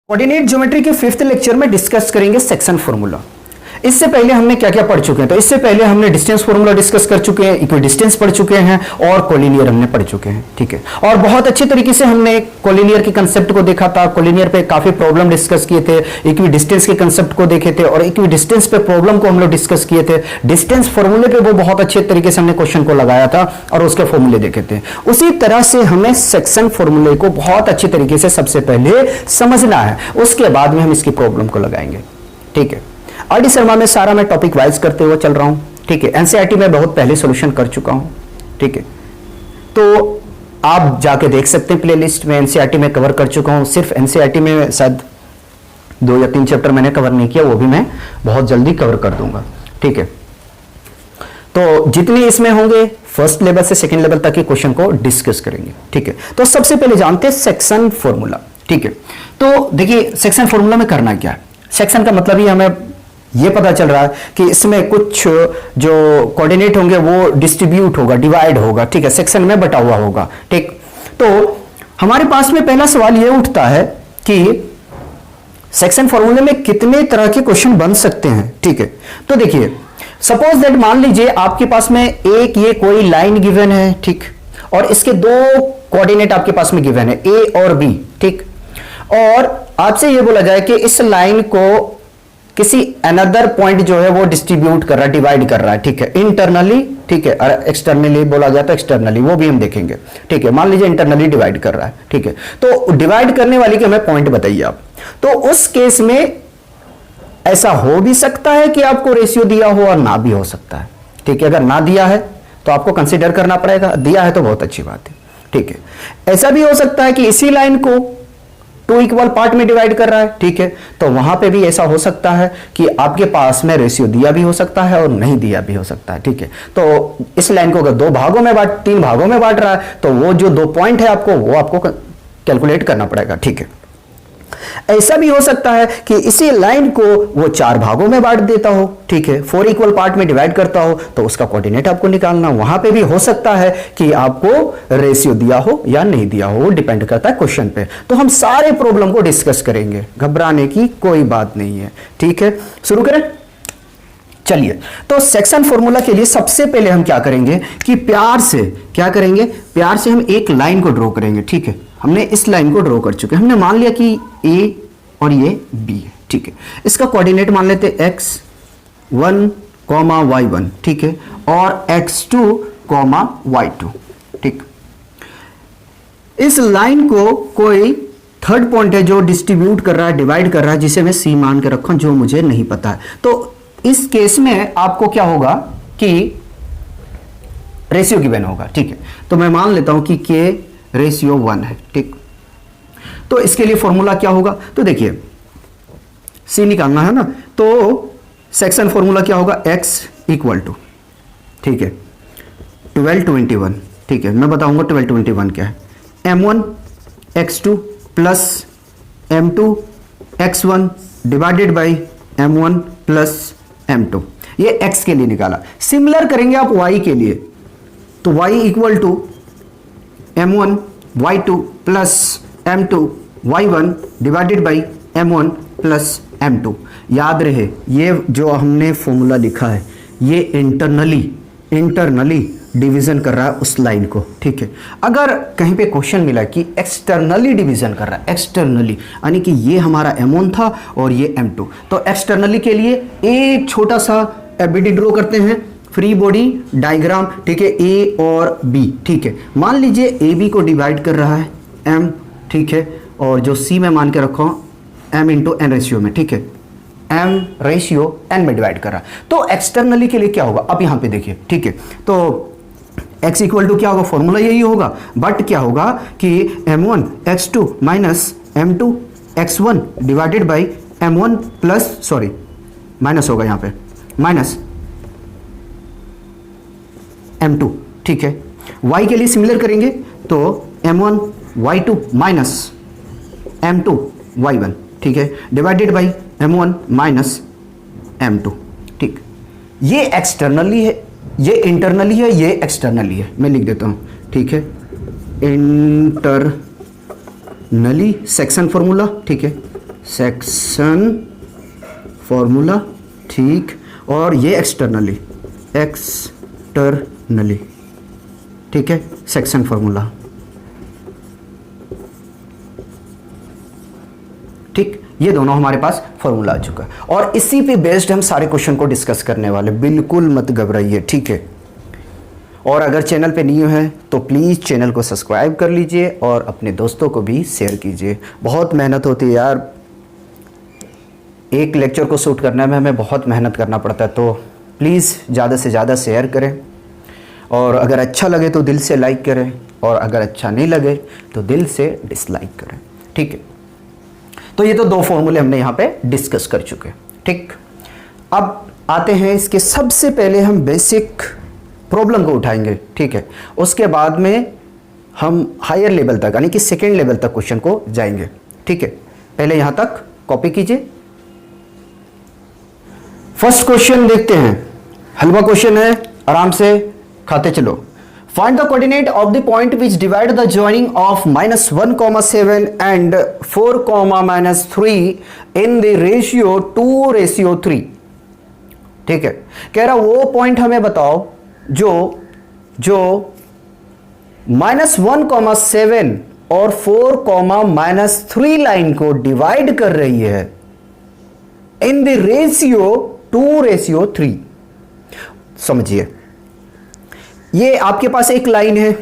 Coordinate geometry के 5th lecture में discuss करेंगे सेक्शन फॉर्मूला। इससे पहले हमने क्या क्या पढ़ चुके हैं, तो इससे पहले हमने डिस्टेंस फॉर्मूला डिस्कस कर चुके हैं, इक्विडिस्टेंस पढ़ चुके हैं और कोलिनियर हमने पढ़ चुके हैं। ठीक है, और बहुत अच्छे तरीके से हमने कोलिनियर के कंसेप्ट को देखा था, कोलिनियर पे काफी प्रॉब्लम डिस्कस किए थे, इक्विडिस्टेंस के कंसेप्ट को देखे थे और इक्विडिस्टेंस पे प्रॉब्लम को हम लोग डिस्कस किए थे। डिस्टेंस फॉर्मूले पे वो बहुत अच्छे तरीके से हमने क्वेश्चन को लगाया था और उसके फॉर्मूले देखे थे। उसी तरह से हमें सेक्शन फॉर्मूले को बहुत अच्छे तरीके से सबसे पहले समझना है, उसके बाद में हम इसकी प्रॉब्लम को लगाएंगे। ठीक है, आरडी शर्मा में सारा मैं टॉपिक वाइज करते हुए चल रहा हूं। ठीक है, एनसीईआरटी में बहुत पहले सॉल्यूशन कर चुका हूं। ठीक है, तो आप जाके देख सकते हैं प्लेलिस्ट में, एनसीईआरटी में कवर कर चुका हूं। सिर्फ एनसीईआरटी में शायद 2 या 3 चैप्टर मैंने कवर नहीं किया, वो भी मैं बहुत जल्दी कवर कर दूंगा। ठीक है, तो जितने इसमें होंगे फर्स्ट लेवल से सेकंड लेवल तक के क्वेश्चन को डिस्कस करेंगे। ठीक है, तो सबसे पहले जानते हैं सेक्शन फॉर्मूला। ठीक है, तो देखिए सेक्शन फॉर्मूला में करना क्या है। सेक्शन का मतलब ही हमें ये पता चल रहा है कि इसमें कुछ जो कोऑर्डिनेट होंगे वो डिस्ट्रीब्यूट होगा, डिवाइड होगा। ठीक है, सेक्शन में बटा हुआ होगा। ठीक, तो हमारे पास में पहला सवाल ये उठता है कि सेक्शन फॉर्मूले में कितने तरह के क्वेश्चन बन सकते हैं। ठीक है, तो देखिए सपोज दैट मान लीजिए आपके पास में एक ये कोई लाइन गिवन है। ठीक, और इसके 2 कोऑर्डिनेट आपके पास में गिवन है, ए और बी। ठीक, और आपसे ये बोला जाए कि इस लाइन को किसी अनदर पॉइंट जो है वो डिस्ट्रीब्यूट कर रहा है, डिवाइड कर रहा है। ठीक है, इंटरनली, ठीक है, और एक्सटर्नली बोला जाता है, एक्सटर्नली वो भी हम देखेंगे। ठीक है, मान लीजिए इंटरनली डिवाइड कर रहा है। ठीक है, तो डिवाइड करने वाली की हमें पॉइंट बताइए आप। तो उस केस में ऐसा हो भी सकता है कि आपको रेशियो दिया हो और ना भी हो सकता है। ठीक है, अगर ना दिया है तो आपको कंसिडर करना पड़ेगा, दिया है तो बहुत अच्छी बात है। ठीक है, ऐसा भी हो सकता है कि इसी लाइन को 2 इक्वल पार्ट में डिवाइड कर रहा है। ठीक है, तो वहां पे भी ऐसा हो सकता है कि आपके पास में रेशियो दिया भी हो सकता है और नहीं दिया भी हो सकता है। ठीक है, तो इस लाइन को अगर 3 भागों में बांट रहा है तो वो जो 2 पॉइंट है वो आपको कैलकुलेट करना पड़ेगा। ठीक है, ऐसा भी हो सकता है कि इसी लाइन को वो 4 भागों में बांट देता हो। ठीक है, 4 इक्वल पार्ट में डिवाइड करता हो तो उसका कोऑर्डिनेट आपको निकालना। वहां पे भी हो सकता है कि आपको रेशियो दिया हो या नहीं दिया हो, वो डिपेंड करता है क्वेश्चन पे। तो हम सारे प्रॉब्लम को डिस्कस करेंगे, घबराने की कोई बात नहीं है। ठीक है, शुरू करें। चलिए, तो सेक्शन फॉर्मूला के लिए सबसे पहले हम क्या करेंगे कि प्यार से क्या करेंगे, प्यार से हम एक लाइन को ड्रॉ करेंगे। ठीक है, हमने इस लाइन को ड्रॉ कर चुके हैं। हमने मान लिया कि ए और ये बी है। ठीक है, इसका कोऑर्डिनेट मान लेते x1, y1। ठीक है, और x2, y2। ठीक, इस लाइन को कोई थर्ड पॉइंट है जो डिस्ट्रीब्यूट कर रहा है, डिवाइड कर रहा है, जिसे मैं सी मान के रखूं, जो मुझे नहीं पता है। तो इस केस में आपको क्या होगा कि रेशियो गिवन होगा। ठीक है, तो मैं मान लेता हूं कि k रेशियो 1 है। ठीक, तो इसके लिए फॉर्मूला क्या होगा, तो देखिए सी निकालना है ना, तो सेक्शन फॉर्मूला क्या होगा, x इक्वल टू, ठीक है, 1221। ठीक है, मैं बताऊंगा 1221 क्या है। m1 x2 plus m2 x1 divided by m1 plus m2। ये x के लिए निकाला। सिमिलर करेंगे आप y के लिए, तो y equal to m1 y2 plus m2 y1 divided by m1 plus m2। याद रहे ये जो हमने फॉर्मूला लिखा है ये इंटरनली डिवीजन कर रहा है उस लाइन को। ठीक है, अगर कहीं पे क्वेश्चन मिला कि एक्सटर्नली डिवीजन कर रहा है, एक्सटर्नली यानी कि ये हमारा m1 था और ये m2, तो एक्सटर्नली के लिए एक छोटा सा एबीडी ड्रॉ करते हैं, फ्री बॉडी डायग्राम। ठीक है, ए और बी। ठीक है, मान लीजिए ए बी को डिवाइड कर रहा है m। ठीक है, और जो सी में मान के रखो m इंटू एन रेशियो में। ठीक है, m रेशियो n में डिवाइड कर रहा है, तो एक्सटर्नली के लिए क्या होगा, अब यहां पे देखिए। ठीक है, तो x इक्वल टू क्या होगा, फॉर्मूला यही होगा, बट क्या होगा कि m1 x2 minus m2 x1 divided by m1 plus, sorry minus होगा यहां पे, माइनस m2। ठीक है, y के लिए सिमिलर करेंगे तो m1 y2 minus m2 y1। ठीक है, divided by m1 minus m2। ठीक, ये एक्सटर्नली है, ये इंटरनली है, ये एक्सटर्नली है। मैं लिख देता हूं। ठीक है, इंटरनली सेक्शन फॉर्मूला। ठीक है, सेक्शन फॉर्मूला, ठीक, और ये एक्सटर्नली, ठीक है, सेक्शन फॉर्मूला, ठीक, ये दोनों हमारे पास फॉर्मूला आ चुका है और इसी पे बेस्ड हम सारे क्वेश्चन को डिस्कस करने वाले, बिल्कुल मत घबराइए, ठीक है। और अगर चैनल पे न्यू है तो प्लीज़ चैनल को सब्सक्राइब कर लीजिए और अपने दोस्तों को भी शेयर कीजिए। बहुत मेहनत होती है यार, एक लेक्चर को शूट करने में हमें बहुत मेहनत करना पड़ता है, तो प्लीज़ ज़्यादा से ज़्यादा शेयर करें और अगर अच्छा लगे तो दिल से लाइक करें और अगर अच्छा नहीं लगे तो दिल से डिसलाइक करें, ठीक है। तो ये तो दो फॉर्मूले हमने यहाँ पे डिस्कस कर चुके हैं, ठीक। अब आते हैं इसके, सबसे पहले हम बेसिक प्रॉब्लम को उठाएंगे, ठीक है, उसके बाद में हम हायर लेवल तक यानी कि सेकेंड लेवल तक क्वेश्चन को जाएंगे, ठीक है। पहले यहाँ तक कॉपी कीजिए। फर्स्ट क्वेश्चन देखते हैं, हलवा क्वेश्चन है, आराम से खाते चलो। Find the coordinate of the point which divide the joining of -1,7 and 4,-3 in the ratio 2:3, ठीक है। कह रहा वो पॉइंट हमें बताओ जो -1,7 और 4,-3 लाइन को डिवाइड कर रही है इन द रेशियो 2:3। समझिए, ये आपके पास एक लाइन है,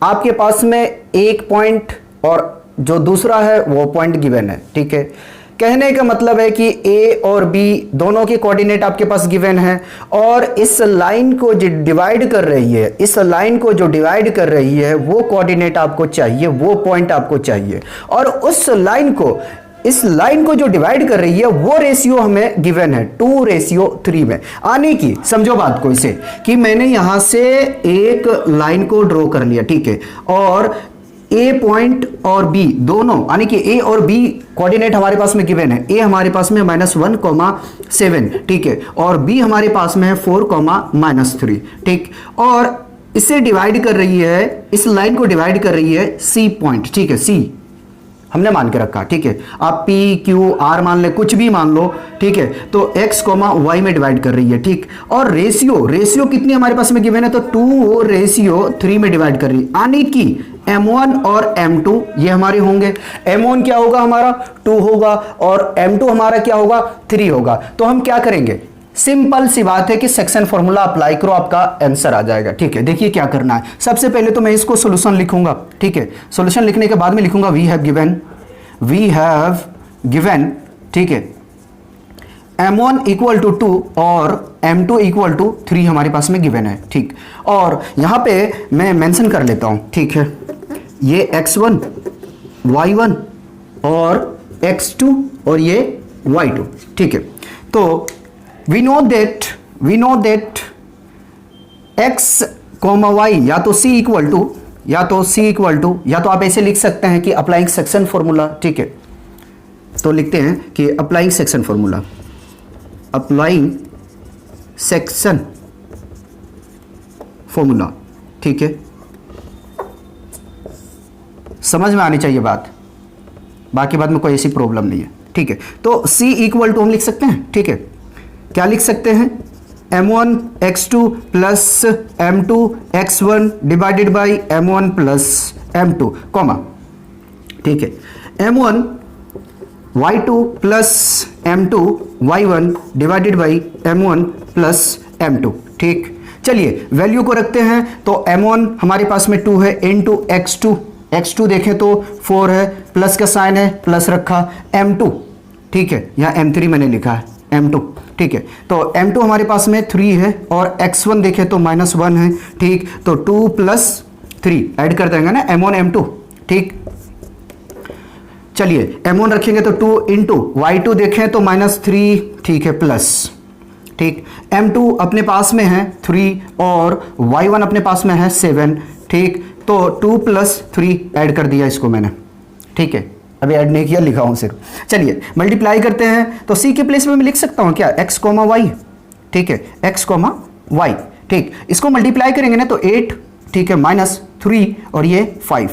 आपके पास में एक पॉइंट और जो दूसरा है वो पॉइंट गिवन है, ठीक है। कहने का मतलब है कि ए और बी दोनों के कोऑर्डिनेट आपके पास गिवन है और इस लाइन को जो डिवाइड कर रही है, इस लाइन को जो डिवाइड कर रही है वो कोऑर्डिनेट आपको चाहिए, वो पॉइंट आपको चाहिए और उस लाइन को, इस लाइन को जो डिवाइड कर रही है वो रेशियो हमें गिवन है 2:3 में। आने की समझो बात को इसे कि मैंने यहां से एक लाइन को ड्रॉ कर लिया, ठीक है, और ए पॉइंट और बी दोनों यानी कि ए और बी कोऑर्डिनेट हमारे पास में गिवन है। ए हमारे पास में -1,7, ठीक है, और बी हमारे पास में है 4,-3, ठीक, और इसे डिवाइड कर रही है, इस लाइन को डिवाइड कर रही है सी पॉइंट, ठीक है, सी हमने मान के रखा, ठीक है। आप P Q R मान ले, कुछ भी मान लो, ठीक है। तो x, y में डिवाइड कर रही है, ठीक। और रेशियो कितनी हमारे पास में गिवन है, तो 2:3 में डिवाइड कर रही है, यानी कि M1 और M2 ये हमारे होंगे। M1 क्या होगा हमारा 2 होगा और M2 हमारा क्या होगा 3 होगा। तो हम क्या करेंगे, सिंपल सी बात है कि सेक्शन फॉर्मूला अप्लाई करो, आपका आंसर आ जाएगा, ठीक है। देखिए क्या करना है, सबसे पहले तो मैं इसको सॉल्यूशन लिखूंगा, ठीक है। सॉल्यूशन लिखने के बाद में लिखूंगा वी हैव गिवन, ठीक है, M1 = 2 और M2 = 3 हमारे पास में गिवन है, ठीक। और यहां पे मैं मेंशन कर लेता हूं, ठीक है, ये x1 y1 और x2 और ये y2, ठीक है। तो we know that x, y या तो c या तो आप ऐसे लिख सकते हैं कि अप्लाइंग सेक्शन फॉर्मूला, ठीक है। तो लिखते हैं कि अप्लाइंग सेक्शन फॉर्मूला, ठीक है। समझ में आनी चाहिए बात, बाकी बात में कोई ऐसी प्रॉब्लम नहीं है, ठीक है। तो c = हम लिख सकते हैं, ठीक है। क्या लिख सकते हैं, M1 x2 plus M2 x1 divided by M1 plus M2, comma, ठीक है, M1 y2 plus M2 y1 divided by M1 plus M2, ठीक। चलिए वैल्यू को रखते हैं, तो M1 हमारे पास में 2 है इनटू x2 देखें तो 4 है, प्लस का साइन है, प्लस रखा, M2, ठीक है, यहाँ M3 मैंने लिखा है, M2, ठीक है। तो M2 हमारे पास में 3 है और x1 देखें तो -1 है, ठीक। तो 2 + 3 ऐड कर देंगे ना, M1 M2, ठीक। चलिए M1 रखेंगे तो 2 × y2 देखें तो -3, ठीक है, प्लस, ठीक। M2 अपने पास में है 3 और y1 अपने पास में है 7, ठीक। तो 2 + 3 ऐड कर दिया इसको मैंने, ठीक है। अभी ऐड नहीं किया, लिखा हूं सिर्फ। चलिए मल्टीप्लाई करते हैं, तो c के प्लेस में मैं लिख सकता हूं क्या, x, y, ठीक है, x, y, ठीक। इसको मल्टीप्लाई करेंगे ना तो 8, ठीक है, -3 और ये 5,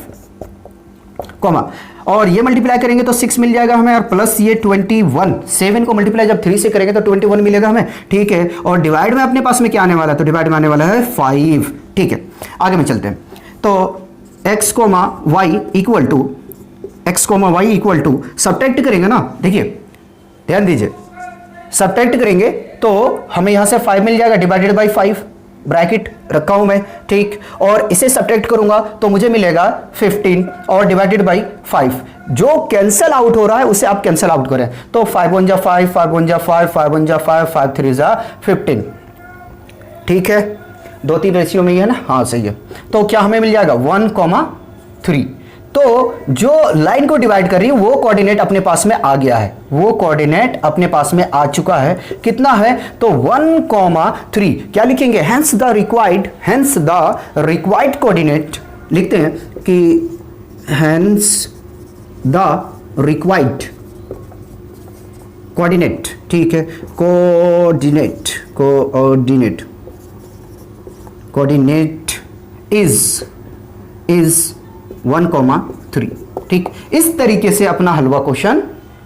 कॉमा, और ये मल्टीप्लाई करेंगे तो 6 मिल जाएगा हमें, और प्लस ये 21, 7 को मल्टीप्लाई जब 3 से करेंगे तो 21 मिलेगा हमें, ठीक है। और डिवाइड में अपने पास में क्या आने वाला है, तो डिवाइड में आने वाला है 5, ठीक है। आगे में चलते हैं, तो x, y equal to subtract करेंगे ना, देखिए ध्यान दीजिए, सब्ट्रैक्ट करेंगे तो हमें यहां से 5 मिल जाएगा डिवाइडेड बाई 5, ब्रैकेट रखा हूं मैं, ठीक। और इसे सब्ट्रैक्ट करूंगा तो मुझे मिलेगा 15 और डिवाइडेड बाई 5, जो कैंसल आउट हो रहा है उसे आप कैंसल आउट करें, तो 5 1 जा 5, 5 1 जा 5, 5 1 जा 5, 5 3 जा 15, ठीक है। 2-3 रेशियो में ही है ना, हाँ सही है। तो क्या हमें मिल जाएगा 1,3। तो जो लाइन को डिवाइड कर रही है वो कोऑर्डिनेट अपने पास में आ गया है, वो कोऑर्डिनेट अपने पास में आ चुका है। कितना है, तो 1,3। क्या लिखेंगे, हेंस द रिक्वायर्ड कोऑर्डिनेट लिखते हैं कि हेंस द रिक्वायर्ड कोऑर्डिनेट, ठीक है, कोऑर्डिनेट इज 1,3, ठीक। इस तरीके से अपना हलवा क्वेश्चन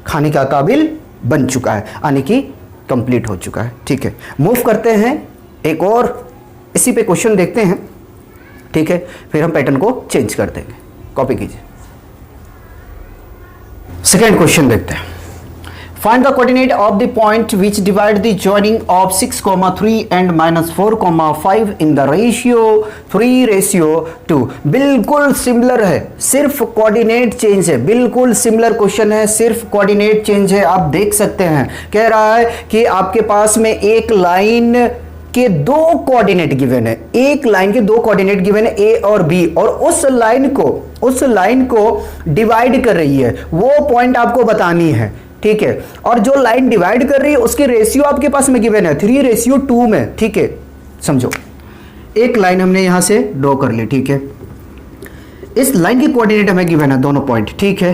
खाने का काबिल बन चुका है, यानी कि कंप्लीट हो चुका है, ठीक है। मूव करते हैं, एक और इसी पे क्वेश्चन देखते हैं, ठीक है, फिर हम पैटर्न को चेंज कर देंगे। कॉपी कीजिए, सेकेंड क्वेश्चन देखते हैं। Find the coordinate of the point which divide the joining of 6,3 and -4,5 in the ratio 3:2। बिल्कुल सिमिलर है, सिर्फ कोऑर्डिनेट चेंज है, बिल्कुल सिमिलर क्वेश्चन है, सिर्फ कोऑर्डिनेट चेंज है। आप देख सकते हैं, कह रहा है कि आपके पास में एक लाइन के 2 कोऑर्डिनेट गिवन है, एक लाइन के 2 कोऑर्डिनेट गिवन है ए और बी, और उस लाइन को डिवाइड कर रही है, वो पॉइंट आपको बतानी है, ठीक है। और जो लाइन डिवाइड कर रही है उसके रेशियो आपके पास में गिवन है 3:2 में, ठीक है। समझो, एक लाइन हमने यहां से ड्रॉ कर ली, ठीक है। इस लाइन की कोऑर्डिनेट हमें गिवन है दोनों पॉइंट, ठीक है,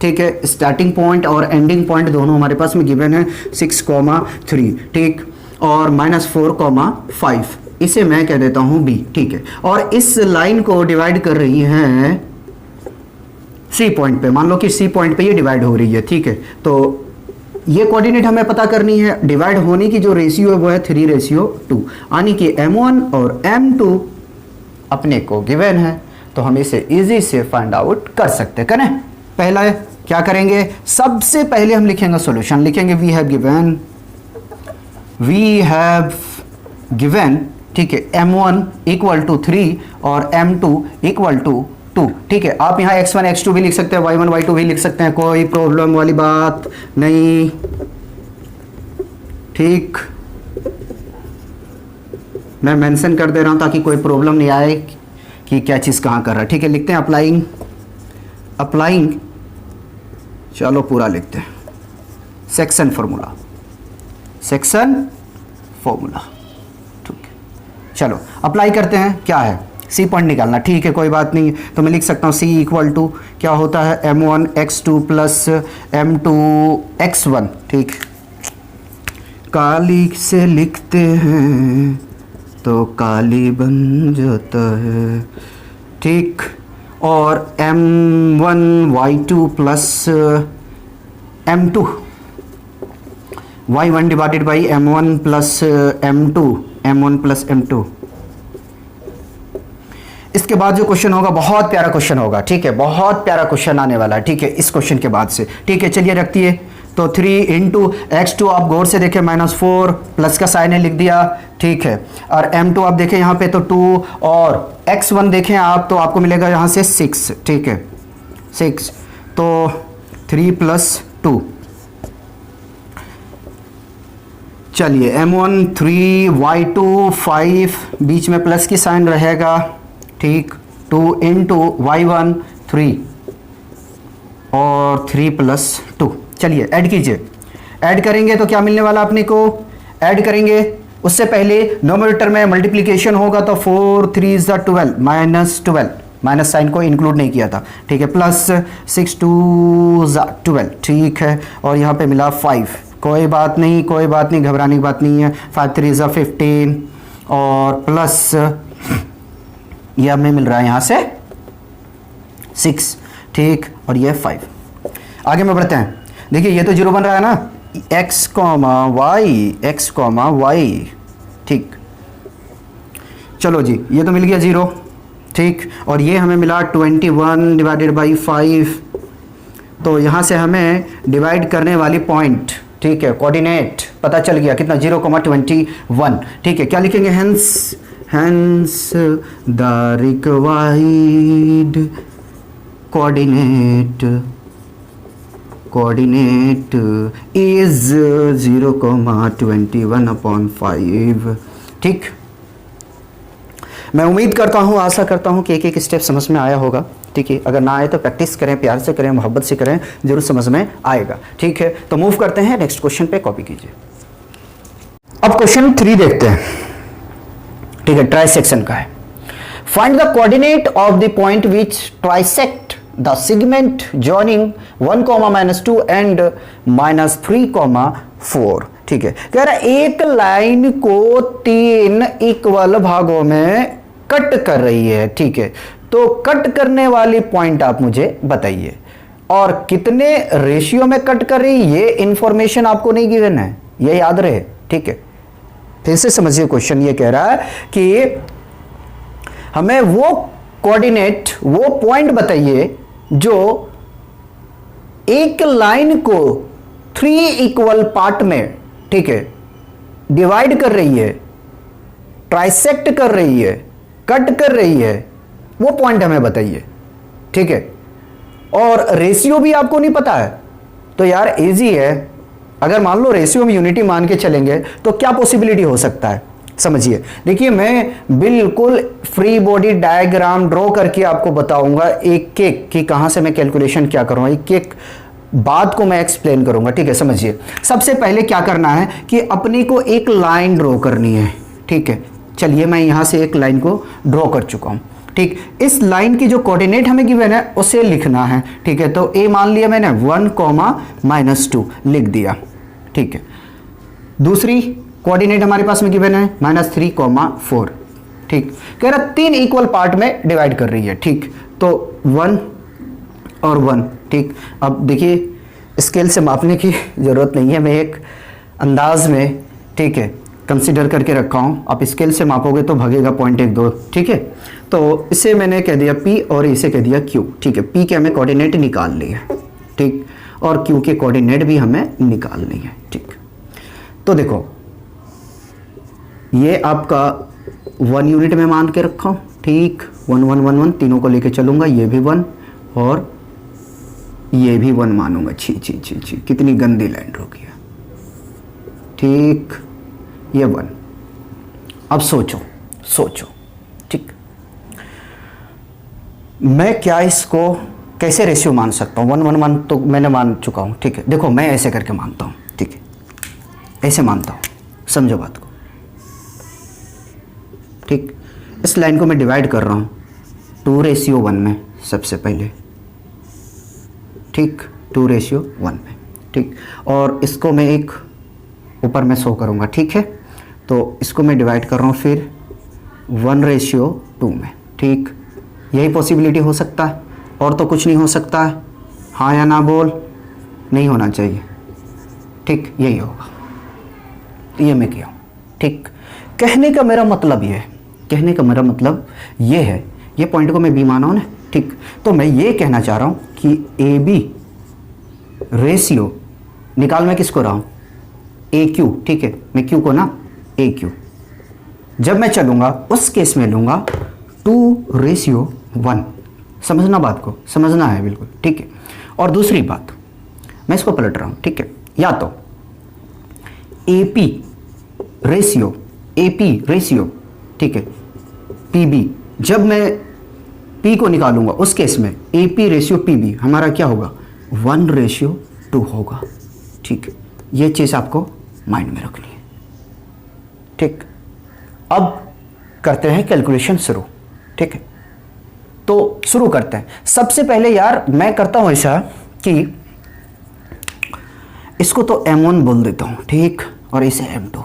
ठीक है। स्टार्टिंग पॉइंट और एंडिंग पॉइंट दोनों हमारे पास में गिवन है 6,3, ठीक, और -4,5, इसे मैं कह देता हूं बी, ठीक है। और इस लाइन को डिवाइड कर रही है सी पॉइंट पे, मान लो कि सी पॉइंट पे ये डिवाइड हो रही है, ठीक है। तो ये कोऑर्डिनेट हमें पता करनी है, डिवाइड होने की जो रेशियो है वो है 3:2, यानी कि m1 और m2 अपने को गिवन है, तो हम इसे इजी से फाइंड आउट कर सकते हैं। करें, पहला क्या करेंगे, सबसे पहले हम लिखेंगे सॉल्यूशन, लिखेंगे वी हैव गिवन, ठीक है, m1 = 3 और m2 = 2, ठीक है। आप यहाँ x1 x2 भी लिख सकते हैं, y1 y2 भी लिख सकते हैं, कोई प्रॉब्लम वाली बात नहीं, ठीक। मैं मेंशन कर दे रहा हूं ताकि कोई प्रॉब्लम नहीं आए कि क्या चीज़ कहाँ कर रहा है, ठीक है। लिखते हैं अप्लाइंग, चलो पूरा लिखते हैं, सेक्शन फॉर्मूला, ठीक है। चलो अप्लाई करते हैं, क्या है, सी पॉइंट निकालना, ठीक है, कोई बात नहीं। तो मैं लिख सकता हूँ सी = क्या होता है, m1 x2 + m2 x1, ठीक। काली से लिखते हैं तो काली बन जाता है, ठीक। और m1 y2 + m2 y1 divided by m1 + m2। इसके बाद जो क्वेश्चन होगा बहुत प्यारा क्वेश्चन होगा, ठीक है, बहुत प्यारा क्वेश्चन आने वाला है, ठीक है, इस क्वेश्चन के बाद से, ठीक है। चलिए रखती है, तो 3 × x2 आप गौर से देखें -4 प्लस का साइन है लिख दिया, ठीक है। और m2 आप देखें यहाँ पे तो 2, और x1 देखें आप तो आपको मिलेगा यहाँ से 6, ठीक है, 6, तो 3 + 2, चलिए m1 3 y2 5, बीच में प्लस की साइन रहेगा, ठीक। 2 × y1 3 और 3 + 2, चलिए ऐड कीजिए, ऐड करेंगे तो क्या मिलने वाला अपने को, ऐड करेंगे उससे पहले नोमिनेटर में मल्टीप्लिकेशन होगा तो 4 3 = 12, -12, माइनस साइन को इंक्लूड नहीं किया था, ठीक है, प्लस 6 2 = 12, ठीक है। और यहाँ पे मिला 5, कोई बात नहीं, घबराने की बात नहीं है। 5 3 = 15 और प्लस ये हमें मिल रहा है यहाँ से 6, ठीक। और ये 5। आगे में बढ़ते हैं। देखिए ये तो 0 बन रहा है ना, x, y, ठीक। चलो जी, ये तो मिल गया 0, ठीक। और ये हमें मिला 21 डिवाइडेड बाई 5। तो यहाँ से हमें डिवाइड करने वाली पॉइंट, ठीक है, कोऑर्डिनेट पता चल गया कितना, 0,21, ठीक है। क्या लिखेंगे, hence the required coordinate is 0,21/5, ठीक। मैं उम्मीद करता हूँ, आशा करता हूँ कि एक एक स्टेप समझ में आया होगा, ठीक है। अगर ना आए तो प्रैक्टिस करें, प्यार से करें, मोहब्बत से करें, जरूर समझ में आएगा, ठीक है। तो मूव करते हैं नेक्स्ट क्वेश्चन पे, कॉपी कीजिए। अब क्वेश्चन 3 देखते हैं, ठीक है, ट्राइसेक्शन का है। Find the coordinate of the point which trisect the segment joining 1,-2 and -3,4, ठीक है। कह रहा एक लाइन को 3 इक्वल भागों में कट कर रही है, ठीक है। तो कट करने वाली पॉइंट आप मुझे बताइए, और कितने रेशियो में कट कर रही, ये इंफॉर्मेशन आपको नहीं गिवन है, ये याद रहे, ठीक है। फिर से समझिए क्वेश्चन, ये कह रहा है कि हमें वो कोऑर्डिनेट, वो पॉइंट बताइए जो एक लाइन को 3 इक्वल पार्ट में, ठीक है, डिवाइड कर रही है, ट्राइसेक्ट कर रही है, कट कर रही है, वो पॉइंट हमें बताइए, ठीक है। और रेशियो भी आपको नहीं पता है तो यार इजी है। अगर मान लो रेशियो में यूनिटी मान के चलेंगे तो क्या पॉसिबिलिटी हो सकता है, समझिए। देखिए मैं बिल्कुल फ्री बॉडी डायग्राम ड्रॉ करके आपको बताऊंगा एक एक कि कहां से मैं कैलकुलेशन क्या करूंगा, एक एक बात को मैं एक्सप्लेन करूंगा, ठीक है। समझिए, सबसे पहले क्या करना है कि अपनी को एक लाइन ड्रॉ करनी है, ठीक है। चलिए मैं यहां से एक लाइन को ड्रॉ कर चुका हूं, ठीक। इस लाइन की जो कोऑर्डिनेट हमें गिवन है उसे लिखना है, ठीक है। तो ए मान लिया मैंने 1,-2 लिख दिया, ठीक है। दूसरी कोऑर्डिनेट हमारे पास में गिवन है -3,4, ठीक। कह रहा 3 इक्वल पार्ट में डिवाइड कर रही है, ठीक। तो 1 और 1, ठीक। अब देखिए स्केल से मापने की ज़रूरत नहीं है, मैं एक अंदाज में, ठीक है, कंसीडर करके रखा हूँ। आप स्केल से मापोगे तो भागेगा 0.12, ठीक है। तो इसे मैंने कह दिया P और इसे कह दिया Q, ठीक है। P के हमें कोऑर्डिनेट निकाल लिए, ठीक, और Q के कोऑर्डिनेट भी हमें निकालनी है, ठीक। तो देखो ये आपका 1 यूनिट में मान के रखा हूँ, ठीक। 1 1 1 1 तीनों को लेके चलूंगा, ये भी 1 और ये भी 1 मानूंगा। छी छी छी छी, कितनी गंदी लाइन ड्रॉ किया, ठीक। ये 1। अब सोचो, ठीक। मैं क्या इसको कैसे रेशियो मान सकता हूँ, 1 1 1 तो मैंने मान चुका हूँ, ठीक है। देखो मैं ऐसे करके मानता हूँ, ठीक है, ऐसे मानता हूँ, समझो बात को, ठीक। इस लाइन को मैं डिवाइड कर रहा हूँ 2:1 में, सबसे पहले, ठीक, 2:1 में, ठीक। और इसको मैं एक ऊपर में शो करूँगा, ठीक है। तो इसको मैं डिवाइड कर रहा हूँ फिर 1:2 में, ठीक। यही पॉसिबिलिटी हो सकता है, और तो कुछ नहीं हो सकता है, हाँ या ना बोल, नहीं होना चाहिए, ठीक, यही होगा। ये मैं किया हूँ, ठीक। कहने का मेरा मतलब ये है, ये पॉइंट को मैं बी माना हूँ ना, ठीक। तो मैं ये कहना चाह रहा हूँ कि ए बी रेशियो निकाल मैं किसको रहा हूँ, ए क्यू, ठीक है। मैं क्यू को ना ए क्यू, जब मैं चलूँगा उस केस में लूँगा 2:1। समझना बात को, समझना है बिल्कुल, ठीक है। और दूसरी बात, मैं इसको पलट रहा हूँ, ठीक है। या तो एपी रेशियो, ठीक है, पीबी, जब मैं पी को निकालूंगा उस केस में एपी रेशियो पीबी हमारा क्या होगा, 1:2 होगा, ठीक। ये चीज़ आपको माइंड में रखनी है, ठीक। अब करते हैं कैलकुलेशन शुरू, ठीक है। तो शुरू करते हैं। सबसे पहले यार मैं करता हूं ऐसा कि इसको तो M1 बोल देता हूं, ठीक, और इसे M2,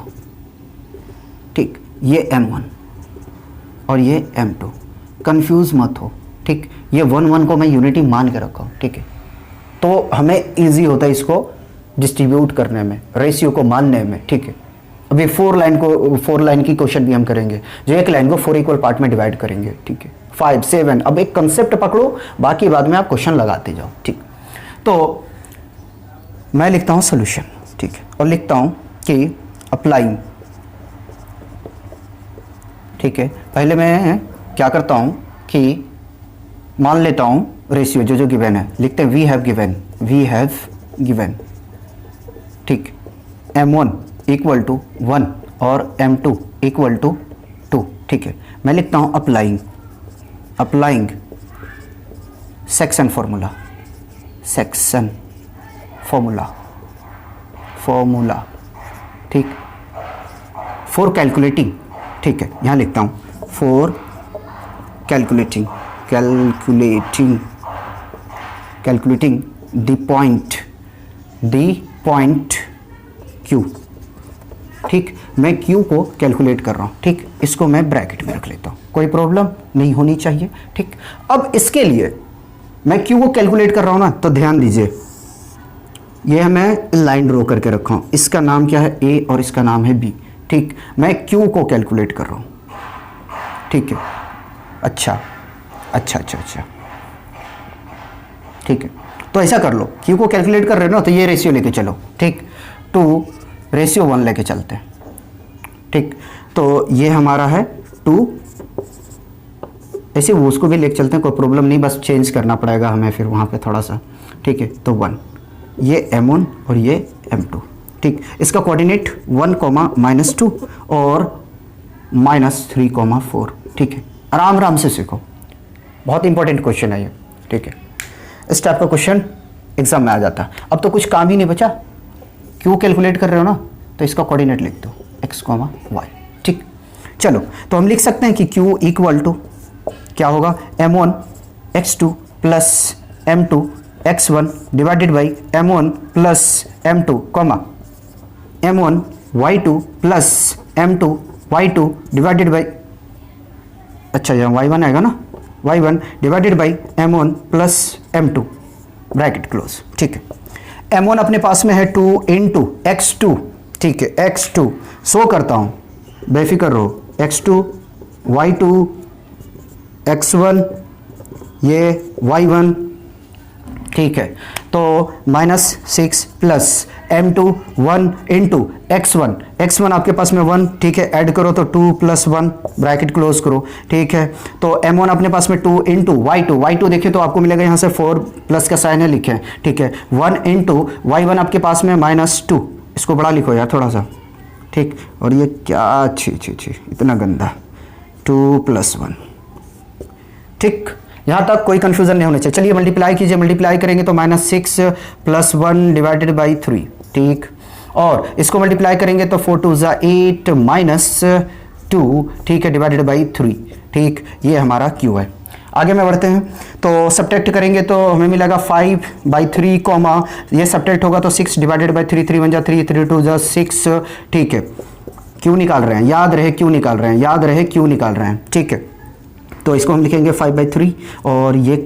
ठीक। ये M1 और ये M2, कंफ्यूज मत हो, ठीक। ये 1 1 को मैं यूनिटी मान के रखा हूँ, ठीक है। तो हमें इजी होता है इसको डिस्ट्रीब्यूट करने में, रेशियो को मानने में, ठीक है। अभी 4 लाइन की क्वेश्चन भी हम करेंगे, जो एक लाइन को 4 इक्वल पार्ट में डिवाइड करेंगे, ठीक है। 5 7, अब एक कंसेप्ट पकड़ो, बाकी बाद में आप क्वेश्चन लगाते जाओ, ठीक। तो मैं लिखता हूँ सोल्यूशन, ठीक है, और लिखता हूँ कि अप्लाइंग, ठीक है। पहले मैं क्या करता हूँ कि मान लेता हूँ रेशियो जो गिवन है, लिखते हैं वी हैव गिवन, ठीक, m1 इक्वल टू 1 और m2 इक्वल टू 2, ठीक है। मैं लिखता हूँ अप्लाइंग सेक्शन फॉर्मूला, ठीक, फॉर कैलकुलेटिंग, ठीक है। यहाँ लिखता हूँ for calculating the point Q, ठीक। मैं Q को कैलकुलेट कर रहा हूँ, ठीक। इसको मैं ब्रैकेट में रख लेता हूँ, कोई प्रॉब्लम नहीं होनी चाहिए, ठीक। अब इसके लिए मैं Q को कैलकुलेट कर रहा हूँ ना, तो ध्यान दीजिए, यह मैं लाइन ड्रॉ करके रखा हूँ, इसका नाम क्या है A और इसका नाम है B, ठीक। मैं Q को कैलकुलेट कर रहा हूँ, ठीक है। अच्छा, ठीक है। तो ऐसा कर लो, Q को कैलकुलेट कर रहे हो ना, तो ये रेशियो लेके चलो, ठीक, 2:1 लेके चलते हैं, ठीक। तो ये हमारा है 2, ऐसे वो उसको भी लेके चलते हैं, कोई प्रॉब्लम नहीं, बस चेंज करना पड़ेगा हमें फिर वहाँ पे थोड़ा सा, ठीक है। तो 1, ये m1 और ये m2, ठीक। इसका कोऑर्डिनेट 1, -2 और -3, 4, ठीक है। आराम से सीखो, बहुत इंपॉर्टेंट क्वेश्चन है ये, ठीक है। इस टाइप का क्वेश्चन एग्जाम में आ जाता है। अब तो कुछ काम ही नहीं बचा, Q कैलकुलेट कर रहे हो ना, तो इसका कोऑर्डिनेट लिख दो x, y, ठीक। चलो, तो हम लिख सकते हैं कि Q इक्वल टू क्या होगा, m1 x2 plus m2 x1 divided by m1 plus m2, m1 y2 plus m2 y2 divided by, अच्छा यहाँ y1 आएगा ना, y1 divided by m1 plus m2 bracket close, ठीक है। m1 अपने पास में है 2 इंटू x2, ठीक है, x2 सो करता हूँ, बेफिक्र रहो, x2 y2 x1 ये y1, ठीक है। तो -6 प्लस m2 1 इंटू x1 आपके पास में 1, ठीक है, ऐड करो तो 2 + 1 ब्रैकेट क्लोज करो, ठीक है। तो m1 अपने पास में 2 इंटू y2 देखिए तो आपको मिलेगा यहाँ से 4 प्लस का साइन है, लिखे, ठीक है। 1 इंटू y1 आपके पास में -2, इसको बड़ा लिखो यार थोड़ा सा, ठीक। और ये क्या, छी इतना गंदा, 2 + 1, ठीक। यहाँ तक कोई कंफ्यूजन नहीं होना चाहिए। चलिए मल्टीप्लाई कीजिए, मल्टीप्लाई करेंगे तो -6 + 1 डिवाइडेड बाई 3, ठीक। और इसको मल्टीप्लाई करेंगे तो 4 2 = 8 -2, ठीक है, डिवाइडेड बाई 3, ठीक। ये हमारा Q है। आगे में बढ़ते हैं, तो सब्ट्रैक्ट करेंगे तो हमें मिलेगा 5/3, ये सब्ट्रैक्ट होगा तो 6 डिवाइडेड बाई 3, 3 × 1 = 3, 3 × 2 = 6, ठीक है। Q निकाल रहे हैं, याद रहे Q निकाल रहे हैं, ठीक है। तो इसको हम लिखेंगे 5/3 और ये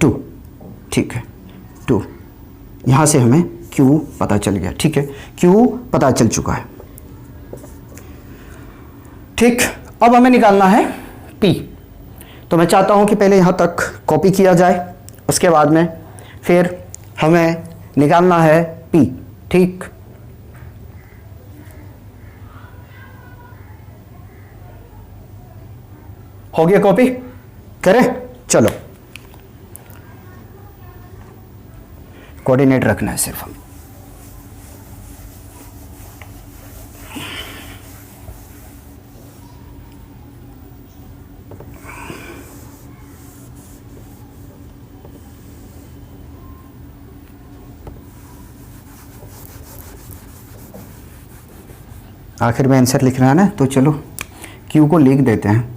2, ठीक है, 2। यहाँ से हमें Q पता चल गया, ठीक है, Q पता चल चुका है, ठीक। अब हमें निकालना है P। तो मैं चाहता हूँ कि पहले यहाँ तक कॉपी किया जाए, उसके बाद में फिर हमें निकालना है P, ठीक। हो गया, कॉपी करें, चलो कोऑर्डिनेट रखना है सिर्फ हम। आखिर में आंसर लिखना है ना, तो चलो Q को लिख देते हैं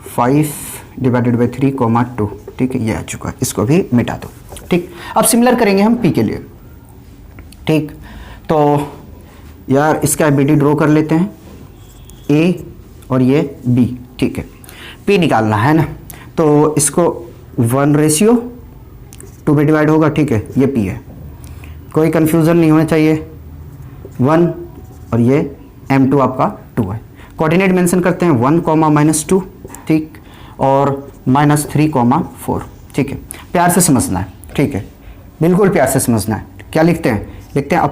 5/3, 2, ठीक है, ये आ चुका है, इसको भी मिटा दो, ठीक। अब सिमिलर करेंगे हम P के लिए, ठीक। तो यार इसका BD ड्रॉ कर लेते हैं, A और ये B, ठीक है। P निकालना है ना, तो इसको 1:2 में डिवाइड होगा, ठीक है, ये P है, कोई कंफ्यूजन नहीं होना चाहिए, 1 और ये M2 आपका 2 है। कोऑर्डिनेट मेंशन करते हैं 1, -2, ठीक, और -3, 4, ठीक है, प्यार से समझना है, ठीक है, बिल्कुल प्यार से समझना है। क्या लिखते हैं? लिखते हैं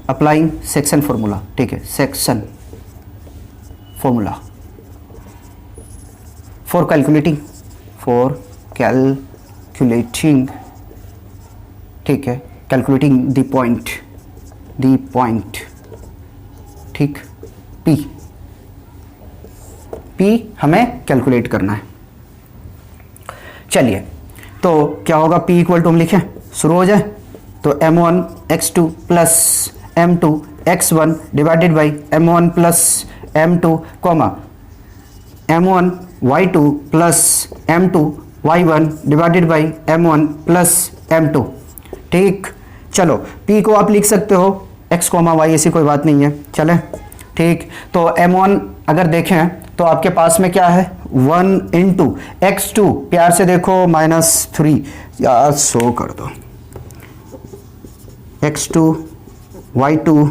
अप्लाइंग सेक्शन फॉर्मूला, ठीक है, सेक्शन फॉर्मूला फॉर कैलकुलेटिंग, ठीक है, कैलकुलेटिंग द पॉइंट, ठीक, P हमें कैलकुलेट करना है। चलिए, तो क्या होगा? P इक्वल टू हम लिखें, शुरू हो जाए, तो M1 x2 plus M2 x1 divided by M1 plus M2 comma M1 y2 plus M2 y1 divided by M1 plus M2, ठीक। चलो, P को आप लिख सकते हो x, y, ऐसी कोई बात नहीं है, चले, ठीक। तो M1 अगर देखें तो आपके पास में क्या है? 1 इंटू x2, प्यार से देखो, -3, यार सो कर दो, x2 y2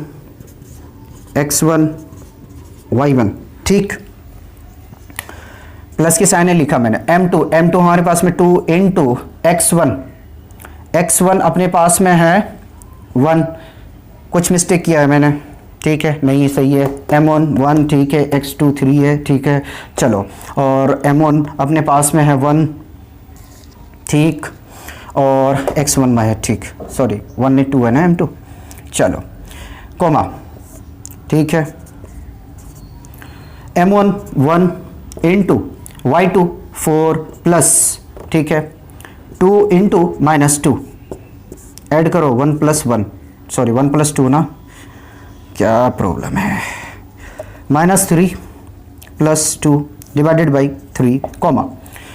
x1 y1, ठीक, प्लस के साइन लिखा मैंने, M2 हमारे पास में 2 इंटू x1 अपने पास में है 1, कुछ मिस्टेक किया है मैंने, ठीक है, नहीं सही है, M1 1, ठीक है, x2 3 है, ठीक है, चलो, और M1 अपने पास में है 1, ठीक, और x1 में है, ठीक, सॉरी 1 नहीं 2 है ना, M2, चलो, कॉमा, ठीक है, M1 1 इंटू y2 4 प्लस, ठीक है, 2 इंटू -2, ऐड करो 1 + 1, सॉरी 1 + 2 ना, क्या प्रॉब्लम है, -3 + 2 डिवाइडेड बाई 3, कॉमा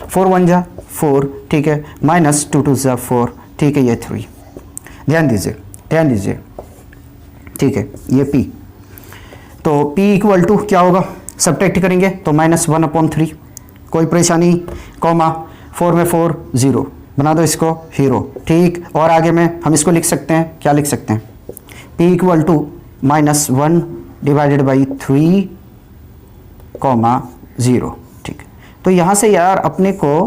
4 1 जा 4, ठीक है, -2 2 जा 4, ठीक है, ये 3, ध्यान दीजिए, ठीक है, ये P, तो P इक्वल टू क्या होगा? सब्ट्रैक्ट करेंगे तो -1/3, कोई परेशानी, कॉमा 4 में 4 0, बना दो इसको हीरो, ठीक, और आगे में हम इसको लिख सकते हैं, क्या लिख सकते हैं? P equal to -1 divided by 3, 0, ठीक। तो यहाँ से यार अपने को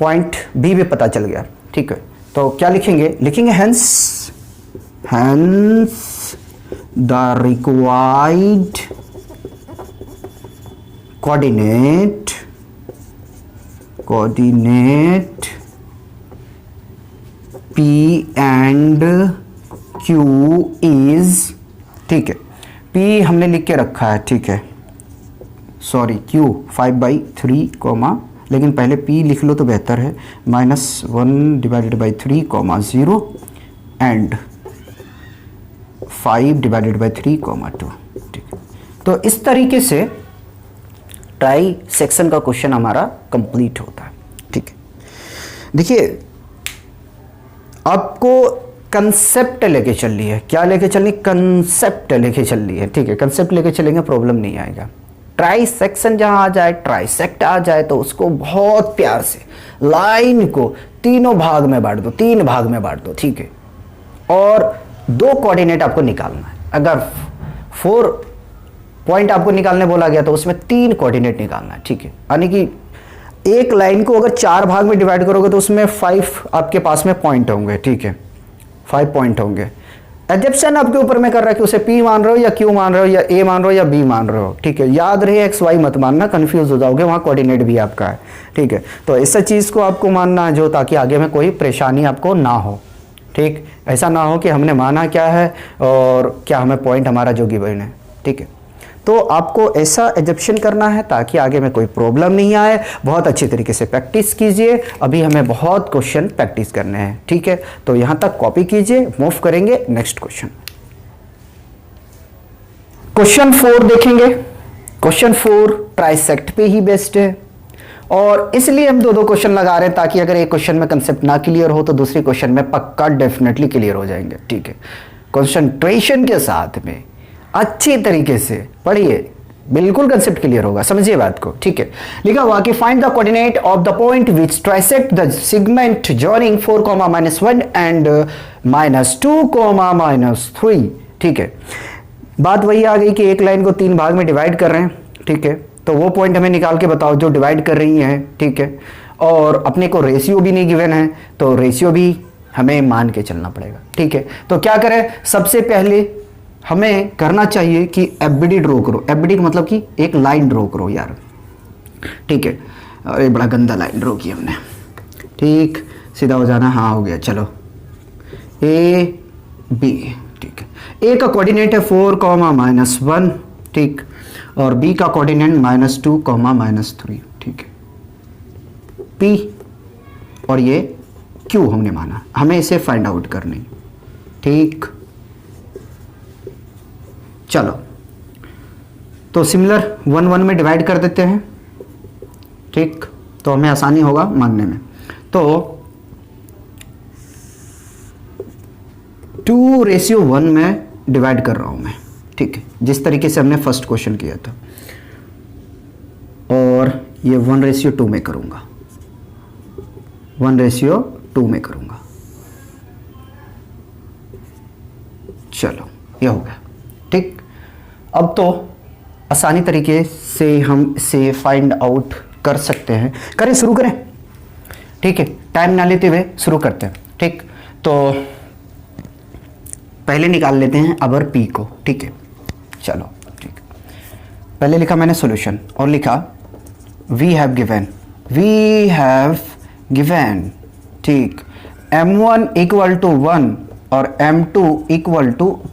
पॉइंट B भी पता चल गया, ठीक है, तो क्या लिखेंगे hence the required coordinate P and Q is, ठीक है, P हमने लिख के रखा है, ठीक है, सॉरी Q 5/3, लेकिन पहले P लिख लो तो बेहतर है, -1 divided by 3, 0 and 5 divided by 3, 2, ठीक है। तो इस तरीके से ट्राई सेक्शन का क्वेश्चन हमारा कंप्लीट होता है, ठीक है। देखिए, आपको कंसेप्ट लेके चल रही है, क्या लेके चल रही? कंसेप्ट लेके चल रही है, ठीक है, कंसेप्ट लेके चलेंगे, प्रॉब्लम नहीं आएगा। ट्राई सेक्शन जहां आ जाए, ट्राइसेक्ट आ जाए, तो उसको बहुत प्यार से लाइन को 3 भाग में बांट दो, 3 भाग में बांट दो, ठीक है, और 2 कोऑर्डिनेट आपको निकालना है। अगर 4 पॉइंट आपको निकालने बोला गया तो उसमें 3 कोऑर्डिनेट निकालना है, ठीक है, यानी कि एक लाइन को अगर 4 भाग में डिवाइड करोगे तो उसमें 5 आपके पास में पॉइंट होंगे, ठीक है, 5 पॉइंट होंगे। एजप्शन आपके ऊपर में कर रहा है कि उसे P मान रहे हो या Q मान रहे हो या A मान रहे हो या B मान रहे हो, ठीक है, याद रहे X Y मत मानना, कंफ्यूज हो जाओगे, वहाँ कोऑर्डिनेट भी आपका है, ठीक है। तो इस चीज़ को आपको मानना है जो, ताकि आगे में कोई परेशानी आपको ना हो, ठीक, ऐसा ना हो कि हमने माना क्या है और क्या हमें पॉइंट हमारा जो गिवन है, ठीक है। तो आपको ऐसा एजप्शन करना है ताकि आगे में कोई प्रॉब्लम नहीं आए। बहुत अच्छी तरीके से प्रैक्टिस कीजिए, अभी हमें बहुत क्वेश्चन प्रैक्टिस करने हैं, ठीक है। तो यहाँ तक कॉपी कीजिए, मूव करेंगे नेक्स्ट क्वेश्चन। क्वेश्चन 4 देखेंगे। क्वेश्चन 4 ट्राइसेक्ट पे ही बेस्ड है और इसलिए हम 2 क्वेश्चन लगा रहे हैं ताकि अगर एक क्वेश्चन में कंसेप्ट ना क्लियर हो तो दूसरे क्वेश्चन में पक्का डेफिनेटली क्लियर हो जाएंगे, ठीक है। कंसंट्रेशन के साथ में अच्छी तरीके से पढ़िए, बिल्कुल कंसेप्ट क्लियर होगा, समझिए बात को, ठीक है। लिखा हुआ कि find the coordinate of the point which trisect the segment joining 4, -1 and -2, -3, ठीक है। बात वही आ गई कि एक लाइन को 3 भाग में डिवाइड कर रहे हैं, ठीक है। तो वो पॉइंट हमें निकाल के बताओ जो डिवाइड कर रही है, ठीक है। और अपने को रेशियो भी नहीं गिवन है, तो रेशियो भी हमें मान के चलना पड़ेगा, ठीक है। तो क्या करें, सबसे पहले हमें करना चाहिए कि एफबीडी ड्रॉ करो। एफबीडी का मतलब कि एक लाइन ड्रॉ करो यार, ठीक है। अरे बड़ा गंदा लाइन ड्रॉ किया हमने, ठीक, सीधा हो जाना, हाँ हो गया, चलो। ए बी, ठीक है। ए का कोऑर्डिनेट है 4, -1, ठीक, और बी का कोऑर्डिनेट -2, -3, ठीक है। पी और ये क्यू हमने माना, हमें इसे फाइंड आउट करनी, ठीक। चलो, तो सिमिलर 1, 1 में डिवाइड कर देते हैं, ठीक, तो हमें आसानी होगा मानने में। तो 2:1 में डिवाइड कर रहा हूं मैं, ठीक है, जिस तरीके से हमने फर्स्ट क्वेश्चन किया था, और ये 1:2 में करूंगा, 1:2 में करूंगा। चलो, ये हो गया, ठीक। अब तो आसानी तरीके से हम इसे फाइंड आउट कर सकते हैं। करें, शुरू करें, ठीक है, टाइम ना लेते हुए शुरू करते हैं, ठीक। तो पहले निकाल लेते हैं अबर पी को, ठीक है, चलो, ठीक। पहले लिखा मैंने सॉल्यूशन और लिखा वी हैव गिवन, ठीक, m1 = 1 और m2 =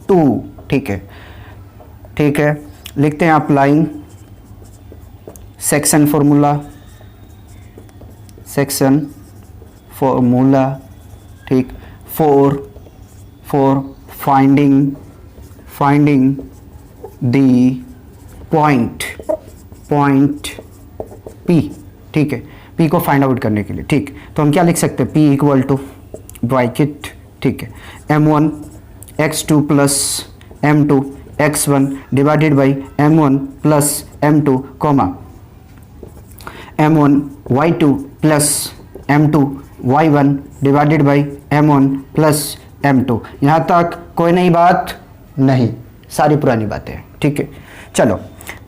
2, ठीक है, ठीक है। लिखते हैं अप्लाइंग सेक्शन फॉर्मूला, ठीक, for finding the point P, ठीक है, P को फाइंड आउट करने के लिए, ठीक। तो हम क्या लिख सकते हैं, P = ब्रैकेट, ठीक है, m1 x2 + m2 x1 divided by m1 + m2, m1 y2 + m2 y1 divided by m1 + m2। यहाँ तक कोई नई बात नहीं, सारी पुरानी बातें हैं, ठीक है। चलो,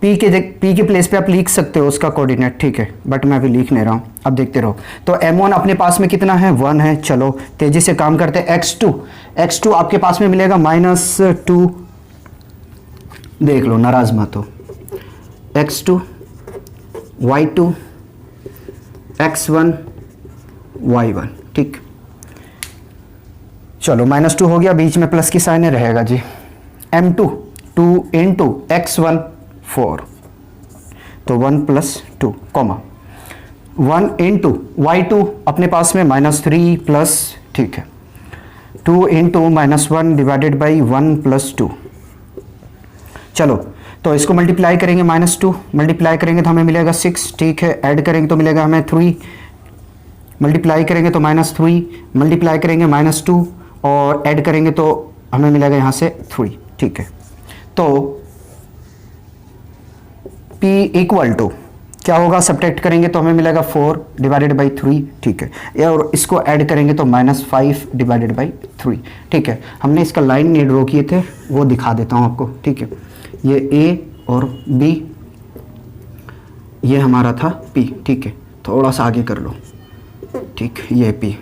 P के प्लेस पे आप लिख सकते हो उसका कोऑर्डिनेट, ठीक है, बट मैं अभी लिख नहीं रहा हूँ, अब देखते रहो। तो m1 अपने पास में कितना है, 1 है। चलो तेजी से काम करते हैं। x2 आपके पास में मिलेगा -2, देख लो, नाराज मत हो। x2 y2 x1 y1, ठीक। चलो, -2 हो गया, बीच में प्लस की साइन रहेगा जी। m2 2 × x1 4, तो 1 + 2, 1 × y2 अपने पास में -3 प्लस, ठीक है, 2 × -1 डिवाइडेड बाई 1 + 2। चलो, तो इसको मल्टीप्लाई करेंगे, -2 मल्टीप्लाई करेंगे तो हमें मिलेगा 6, ठीक है, ऐड करेंगे तो मिलेगा हमें 3, मल्टीप्लाई करेंगे तो -3, मल्टीप्लाई करेंगे -2 और ऐड करेंगे तो हमें मिलेगा यहाँ से 3, ठीक है। तो P = क्या होगा, सब्ट्रैक्ट करेंगे तो हमें मिलेगा 4 डिवाइडेड बाई 3, ठीक है, और इसको ऐड करेंगे तो -5 डिवाइडेड बाई 3, ठीक है। हमने इसका लाइन नहीं ड्रॉ किए थे, वो दिखा देता हूँ आपको, ठीक है। ये A और B, ये हमारा था P, ठीक है, थोड़ा सा आगे कर लो, ठीक, ये P,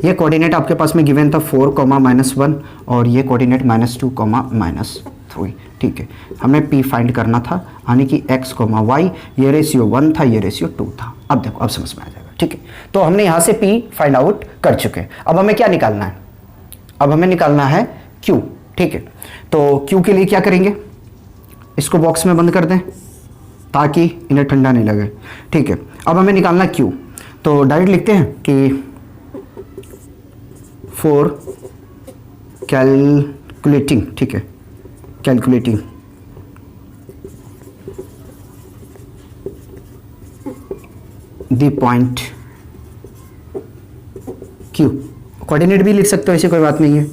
ये कोऑर्डिनेट आपके पास में गिवन था 4, -1 और ये कोऑर्डिनेट -2, -3, ठीक है। हमें P फाइंड करना था, यानी कि x, y, ये रेशियो 1 था, ये रेशियो 2 था। अब देखो, अब समझ में आ जाएगा, ठीक है। तो हमने यहाँ से P फाइंड आउट कर चुके हैं। अब हमें क्या निकालना है, अब हमें निकालना है Q, ठीक है। तो Q के लिए क्या करेंगे, इसको बॉक्स में बंद कर दें ताकि इन्हें ठंडा नहीं लगे, ठीक है। अब हमें निकालना Q, तो डायरेक्ट लिखते हैं कि फॉर कैलकुलेटिंग, ठीक है, calculating the point Q, coordinate भी लिख सकते हो, ऐसी कोई बात नहीं है,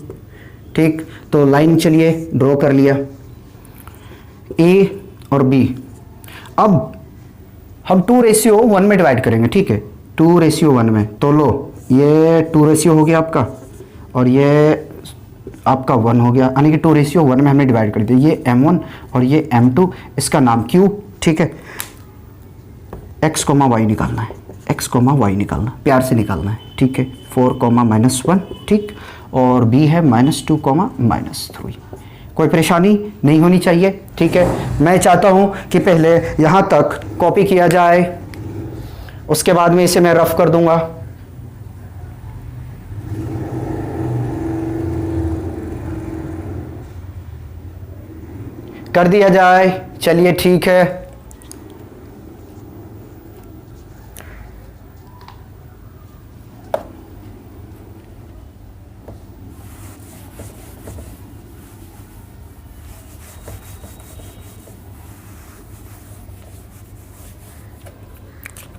ठीक। तो लाइन चलिए ड्रॉ कर लिया, A और B, अब हम 2:1 में डिवाइड करेंगे, ठीक है, 2:1 में। तो लो, ये 2 हो गया आपका और ये आपका 1 हो गया, यानी कि 2:1 में हमने डिवाइड कर दिया। ये m1 और ये m2, इसका नाम q, ठीक है। x, y निकालना है, x, y निकालना, प्यार से निकालना है, ठीक है। 4, -1, ठीक, और b है -2, -3। कोई परेशानी नहीं होनी चाहिए, ठीक है। मैं चाहता हूं कि पहले यहां तक कॉपी किया जाए, उसके बाद में इसे मैं रफ कर दूंगा। कर दिया जाए, चलिए ठीक है।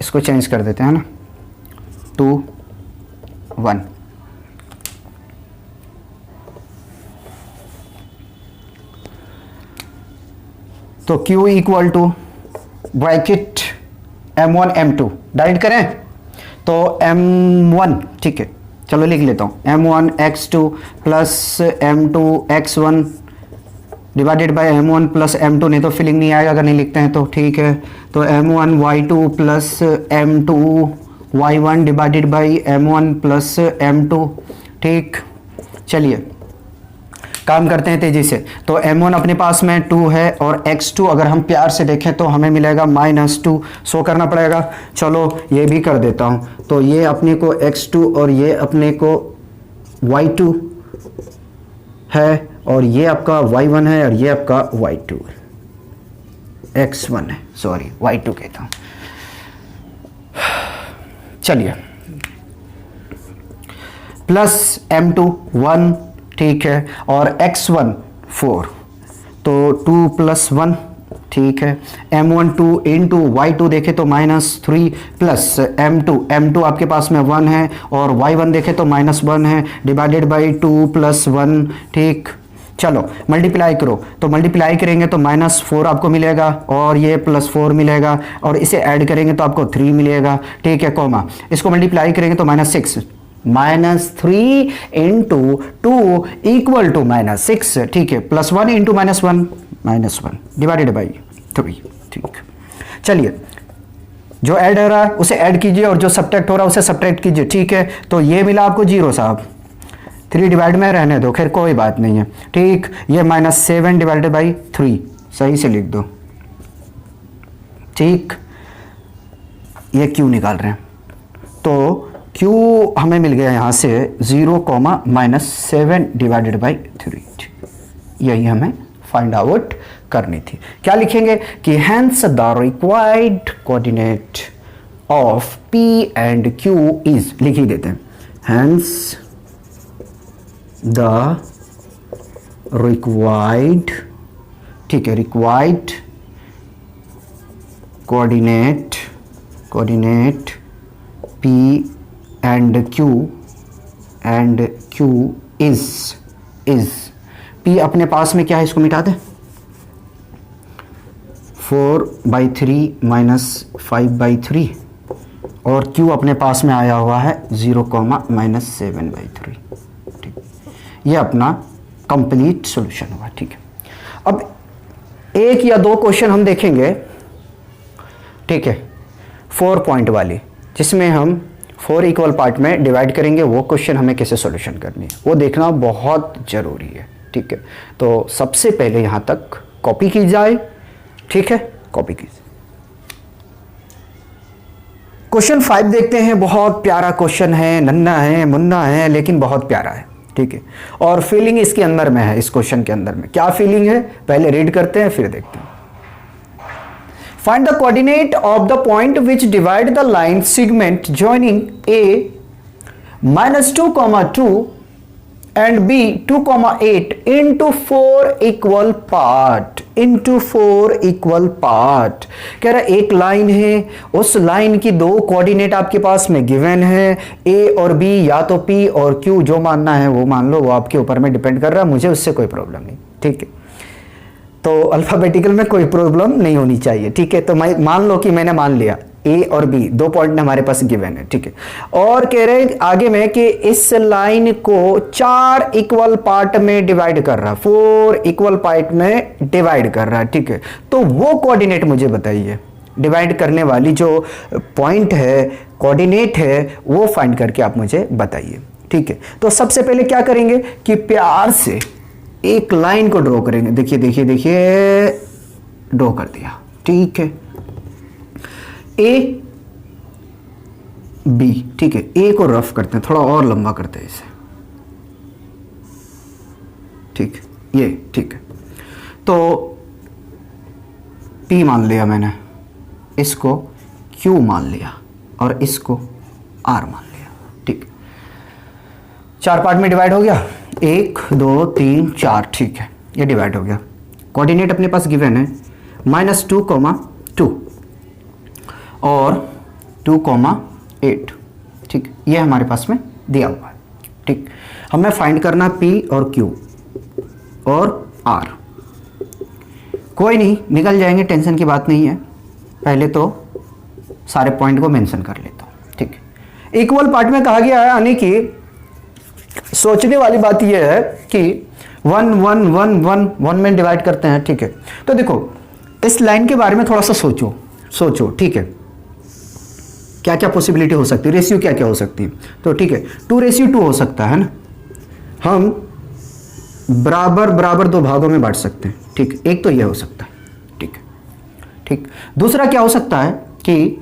इसको चेंज कर देते हैं ना, 2, 1। तो Q equal to bracket M1 M2 direct करें तो M1, ठीक है, चलो लिख लेता हूँ, M1 X2 plus M2 X1 divided by M1 plus M2, नहीं तो फिलिंग नहीं आएगा अगर नहीं लिखते हैं तो, ठीक है। तो M1 Y2 plus M2 Y1 divided by M1 plus M2, ठीक। चलिए काम करते हैं तेजी से। तो M1 अपने पास में 2 है और X2 अगर हम प्यार से देखें तो हमें मिलेगा -2, सो करना पड़ेगा। चलो ये भी कर देता हूँ। तो ये अपने को X2 और ये अपने को Y2 है और ये आपका Y1 है और ये आपका Y2 है, X1 है, सॉरी Y2 कहता हूँ। चलिए प्लस M2 1, ठीक है, और X1 4, तो 2 + 1, ठीक है। M1 2 इंटू Y2 देखे तो -3 प्लस M2 आपके पास में 1 है और Y1 देखे तो -1 है, डिवाइडेड बाई 2 + 1, ठीक। चलो मल्टीप्लाई करो, तो मल्टीप्लाई करेंगे तो -4 आपको मिलेगा और ये +4 मिलेगा और इसे ऐड करेंगे तो आपको 3 मिलेगा, ठीक है, कॉमा। इसको मल्टीप्लाई करेंगे तो -6, -3 इंटू 2 इक्वल टू -6, ठीक है, +1 इंटू -1 डिवाइडेड बाई 3, ठीक। चलिए जो ऐड हो रहा है उसे ऐड कीजिए और जो सब्ट्रैक्ट हो रहा है उसे सब्ट्रैक्ट कीजिए, ठीक है। तो ये मिला आपको 0 साहब, 3 डिवाइड में रहने दो, खैर कोई बात नहीं है, ठीक। ये -7 डिवाइडेड बाई 3 सही से लिख दो, ठीक। ये क्यू निकाल रहे हैं तो क्यू हमें मिल गया यहां से 0, -7 डिवाइडेड बाई 3, यही हमें फाइंड आउट करनी थी। क्या लिखेंगे कि hence the required coordinate of P and Q is, लिख ही देते हैं, हैंस द रिक्वायर्ड, ठीक है, required coordinate P and Q is P अपने पास में क्या है, इसको मिटा दें, 4/3 -5/3 और Q अपने पास में आया हुआ है 0, -7/3, ठीक। ये अपना कंप्लीट सॉल्यूशन हुआ, ठीक है। अब 1 या 2 क्वेश्चन हम देखेंगे, ठीक है, 4 पॉइंट वाली, जिसमें हम 4 इक्वल पार्ट में डिवाइड करेंगे। वो क्वेश्चन हमें कैसे सॉल्यूशन करनी है वो देखना बहुत ज़रूरी है, ठीक है। तो सबसे पहले यहाँ तक कॉपी की जाए, ठीक है, कॉपी कीजिए। क्वेश्चन 5 देखते हैं, बहुत प्यारा क्वेश्चन है, नन्ना है मुन्ना है लेकिन बहुत प्यारा है, ठीक है। और फीलिंग इसके अंदर में है, इस क्वेश्चन के अंदर में क्या फीलिंग है पहले रीड करते हैं फिर देखते हैं। Find the coordinate of the point which divide the line segment joining A -2, and B 2,8 into 4 equal part, कह रहा एक लाइन है, उस लाइन की 2 कोऑर्डिनेट आपके पास में गिवन है, A और B, या तो P और Q, जो मानना है वो मान लो, वो आपके ऊपर में डिपेंड कर रहा है, मुझे उससे कोई प्रॉब्लम नहीं, ठीक है। तो अल्फाबेटिकल में कोई प्रॉब्लम नहीं होनी चाहिए, ठीक है। तो मैं मान लो कि मैंने मान लिया ए और बी 2 पॉइंट हमारे पास गिवन है, ठीक है। और कह रहे हैं आगे में कि इस लाइन को 4 इक्वल पार्ट में डिवाइड कर रहा है, 4 इक्वल पार्ट में डिवाइड कर रहा है, ठीक है। तो वो कोऑर्डिनेट मुझे बताइए, डिवाइड करने वाली जो पॉइंट है, कोऑर्डिनेट है, वो फाइंड करके आप मुझे बताइए, ठीक है। तो सबसे पहले क्या करेंगे कि प्यार से एक लाइन को ड्रॉ करेंगे। देखिए देखिए देखिए, ड्रॉ कर दिया, ठीक है। ए बी, ठीक है। ए को रफ करते हैं, थोड़ा और लंबा करते हैं इसे, ठीक, ये ठीक है। तो पी मान लिया मैंने, इसको क्यू मान लिया और इसको आर मान लिया, ठीक। 4 पार्ट में डिवाइड हो गया, 1 2 3 4, ठीक है, ये डिवाइड हो गया। कोऑर्डिनेट अपने पास गिवन है -2, और 2,8, ठीक, ये हमारे पास में दिया हुआ है, ठीक। हमें फाइंड करना P और Q और R। कोई नहीं, निकल जाएंगे, टेंशन की बात नहीं है। पहले तो सारे पॉइंट को मेंशन कर लेता हूँ, ठीक। इक्वल पार्ट में कहा गया है, यानी कि सोचने वाली बात यह है कि 1 1 1 1 1 में डिवाइड करते हैं, ठीक है। तो देखो इस लाइन के बारे में थोड़ा सा सोचो, ठीक है। क्या क्या पॉसिबिलिटी हो सकती है, रेशियो क्या क्या हो सकती है। तो ठीक है, 2:2 हो सकता है ना, हम बराबर बराबर 2 भागों में बांट सकते हैं, ठीक। एक तो यह हो सकता है, ठीक ठीक। दूसरा क्या हो सकता है कि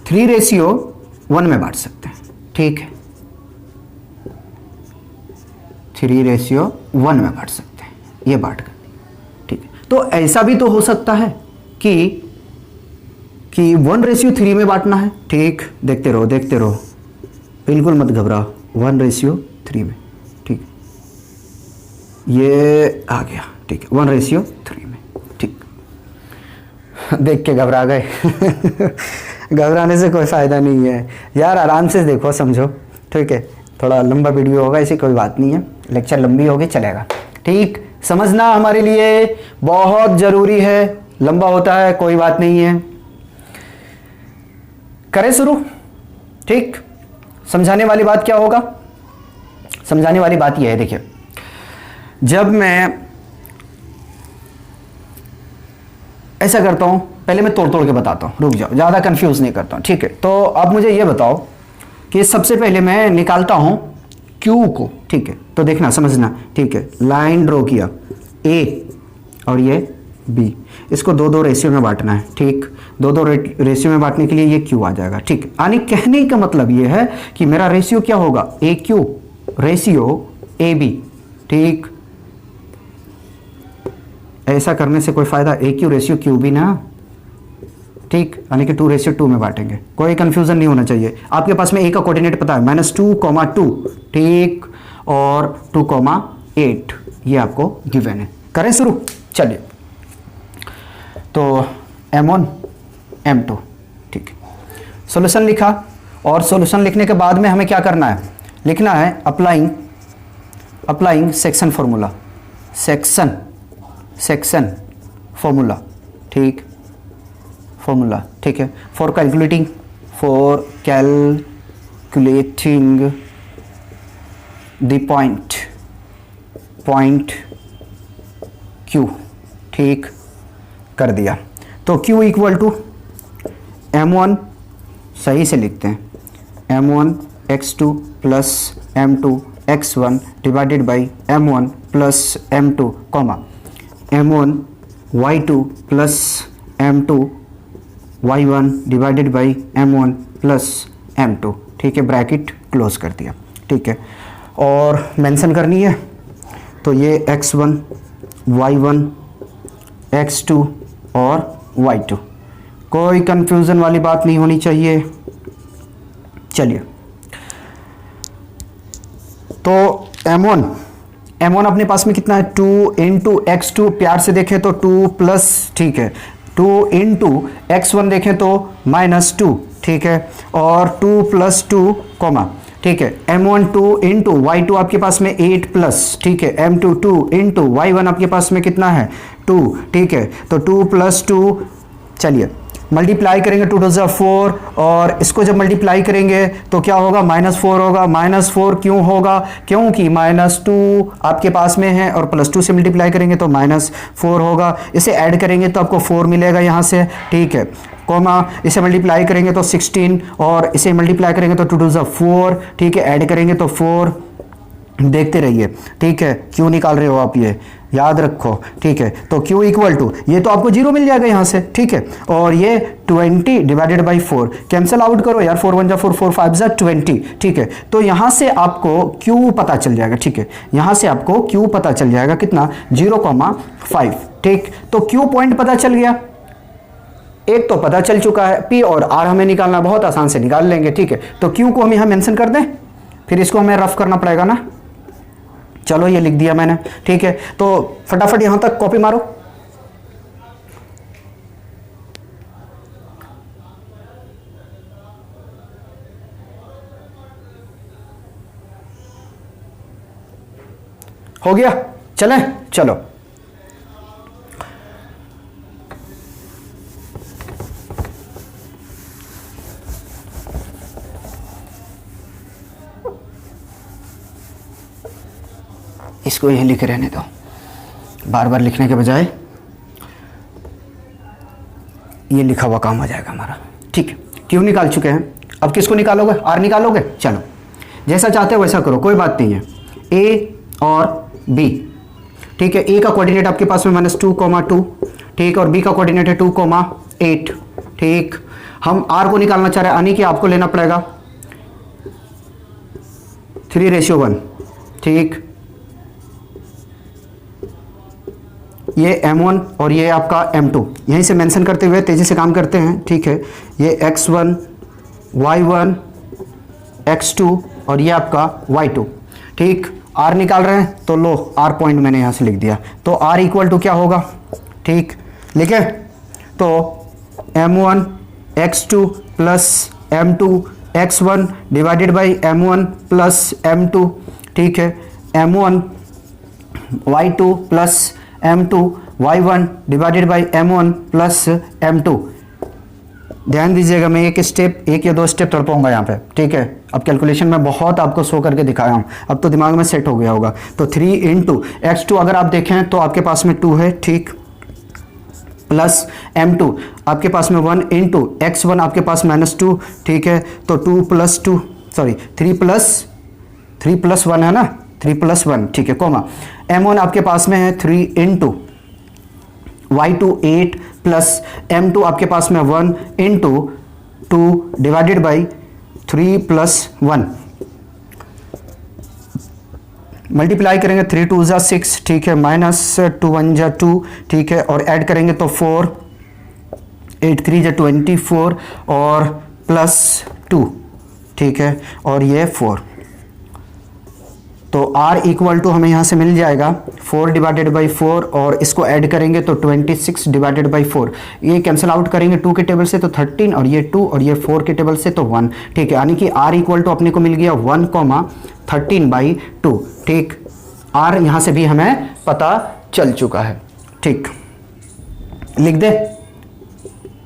3:1 में बांट सकते हैं, ठीक है। 3:1 में बांट सकते हैं, ये बांट कर, ठीक है। तो ऐसा भी तो हो सकता है कि 1:3 में बांटना है, ठीक। देखते रहो, बिल्कुल मत घबराओ, 1:3 में, ठीक। ये आ गया, ठीक है, 1:3 में, ठीक। देख के घबरा गए घबराने से कोई फायदा नहीं है यार, आराम से देखो, समझो, ठीक है। थोड़ा लंबा वीडियो होगा, ऐसी कोई बात नहीं है, लेक्चर लंबी होगी चलेगा, ठीक। समझना हमारे लिए बहुत जरूरी है, लंबा होता है कोई बात नहीं है। करें शुरू, ठीक। समझाने वाली बात क्या होगा, समझाने वाली बात यह है, देखिए, जब मैं ऐसा करता हूं, पहले मैं तोड़ के बताता हूं, रुक जाओ, ज्यादा कंफ्यूज नहीं करता हूं, ठीक है। तो अब मुझे यह बताओ कि सबसे पहले मैं निकालता हूं Q को, ठीक है। तो देखना, समझना, ठीक है। लाइन ड्रॉ किया, A और ये B, इसको 2-2 रेशियो में बांटना है, ठीक। 2-2 रेशियो में बांटने के लिए ये Q आ जाएगा, ठीक। यानी कहने का मतलब ये है कि मेरा रेशियो क्या होगा, AQ रेशियो AB, ठीक। ऐसा करने से कोई फायदा, AQ रेशियो QB ना, ठीक। यानी कि 2:2 में बांटेंगे, कोई कंफ्यूजन नहीं होना चाहिए। आपके पास में A का कोऑर्डिनेट पता है, -2,2, ठीक, और 2,8, ये आपको गिवन है। करें शुरू, चलिए। तो M1 M2, ठीक। सॉल्यूशन लिखा, और सॉल्यूशन लिखने के बाद में हमें क्या करना है, लिखना है applying section formula, section formula, ठीक, फॉर्मूला, ठीक है। For calculating the point Q, ठीक, कर दिया। तो Q इक्वल टू M1, सही से लिखते हैं, M1 x2 plus M2 x1 divided by M1 plus M2, M1 y2 plus M2 y1 divided by M1 plus M2, ठीक है। ब्रैकेट क्लोज कर दिया, ठीक है। और मेंशन करनी है, तो ये x1 y1 x2 और y2, कोई कंफ्यूजन वाली बात नहीं होनी चाहिए। चलिए, तो M1 अपने पास में कितना है, 2 इंटू x2, प्यार से देखें तो 2 प्लस, ठीक है, 2 इंटू x1 देखें तो -2, ठीक है, और 2 + 2, ठीक है, m1 2 इंटू y2 आपके पास में 8 प्लस, ठीक है, m2 2 इंटू y1 आपके पास में कितना है 2, ठीक है, तो 2 प्लस 2, चलिए मल्टीप्लाई करेंगे, 2 2 जा 4, और इसको जब मल्टीप्लाई करेंगे तो क्या होगा, -4 होगा। -4 क्यों होगा, क्योंकि -2 आपके पास में है और +2 से मल्टीप्लाई करेंगे तो -4 होगा। इसे ऐड करेंगे तो आपको 4 मिलेगा यहाँ से, ठीक है, कॉमा इसे मल्टीप्लाई करेंगे तो 16, और इसे मल्टीप्लाई करेंगे तो 2 2 जा 4, ठीक है, ऐड करेंगे तो 4, देखते रहिए, ठीक है, क्यों निकाल रहे हो आप, ये याद रखो, ठीक है, तो Q इक्वल टू, ये तो आपको 0 मिल जाएगा यहाँ से, ठीक है, और ये 20 डिवाइडेड बाई 4, कैंसिल आउट करो यार, 4 1 जा 4, 4 5 जा 20, ठीक है, तो यहाँ से आपको Q पता चल जाएगा, ठीक है, यहाँ से आपको Q पता चल जाएगा कितना, 0,5, ठीक, तो Q पॉइंट पता चल गया, एक तो पता चल चुका है, P और R हमें निकालना, बहुत आसान से निकाल लेंगे, ठीक है, तो Q को हम यहाँ मेंशन कर दें, फिर इसको हमें रफ करना पड़ेगा ना, चलो ये लिख दिया मैंने, ठीक है, तो फटाफट यहां तक कॉपी मारो, हो गया, चलें, चलो इसको यहीं लिखे रहने दो, बार बार लिखने के बजाय ये लिखा हुआ काम हो जाएगा हमारा, ठीक है, क्यों निकाल चुके हैं, अब किसको निकालोगे, आर निकालोगे, चलो जैसा चाहते हो वैसा करो, कोई बात नहीं है, ए और बी, ठीक है, ए का कोऑर्डिनेट आपके पास में -2,2, ठीक, और बी का कोऑर्डिनेट है 2,8, ठीक, हम आर को निकालना चाह रहे हैं, यानी कि आपको लेना पड़ेगा 3:1, ठीक, ये m1 और ये आपका m2, यहीं से मेंशन करते हुए तेजी से काम करते हैं, ठीक है, ये x1 y1 x2 और ये आपका y2, ठीक, r निकाल रहे हैं तो लो r पॉइंट मैंने यहाँ से लिख दिया, तो r इक्वल टू क्या होगा, ठीक, लिखे, तो m1 x2 plus m2 x1 divided by m1 plus m2, ठीक है, m1 y2 plus m2 y1 divided by m1 plus m2। ध्यान दीजिएगा, मैं एक या दो स्टेप तड़पाऊंगा यहाँ पे, ठीक है, अब कैलकुलेशन में बहुत आपको शो करके दिखाया हूँ, अब तो दिमाग में सेट हो गया होगा, तो 3 इंटू x2 अगर आप देखें तो आपके पास में 2 है, ठीक, प्लस m2 आपके पास में 1 इंटू x1 आपके पास -2, ठीक है, तो 3 प्लस 1 है ना, 3 प्लस 1, ठीक है, कोमा m1 आपके पास में है 3 इंटू y2 8 प्लस m2 आपके पास में 1 into 2 divided by 3 plus 1, multiply करेंगे 3 2 जा 6, ठीक है, -2 1 जा 2, ठीक है, और ऐड करेंगे तो 4 8 3 जा 24 और प्लस 2, ठीक है, और ये 4, तो r इक्वल टू हमें यहाँ से मिल जाएगा 4 डिवाइडेड बाई 4 और इसको ऐड करेंगे तो 26 डिवाइडेड बाई 4, ये कैंसिल आउट करेंगे 2 के टेबल से तो 13 और ये 2 और ये 4 के टेबल से तो 1, ठीक है, यानी कि r इक्वल टू अपने को मिल गया 1,13/2, ठीक, r यहाँ से भी हमें पता चल चुका है, ठीक, लिख दे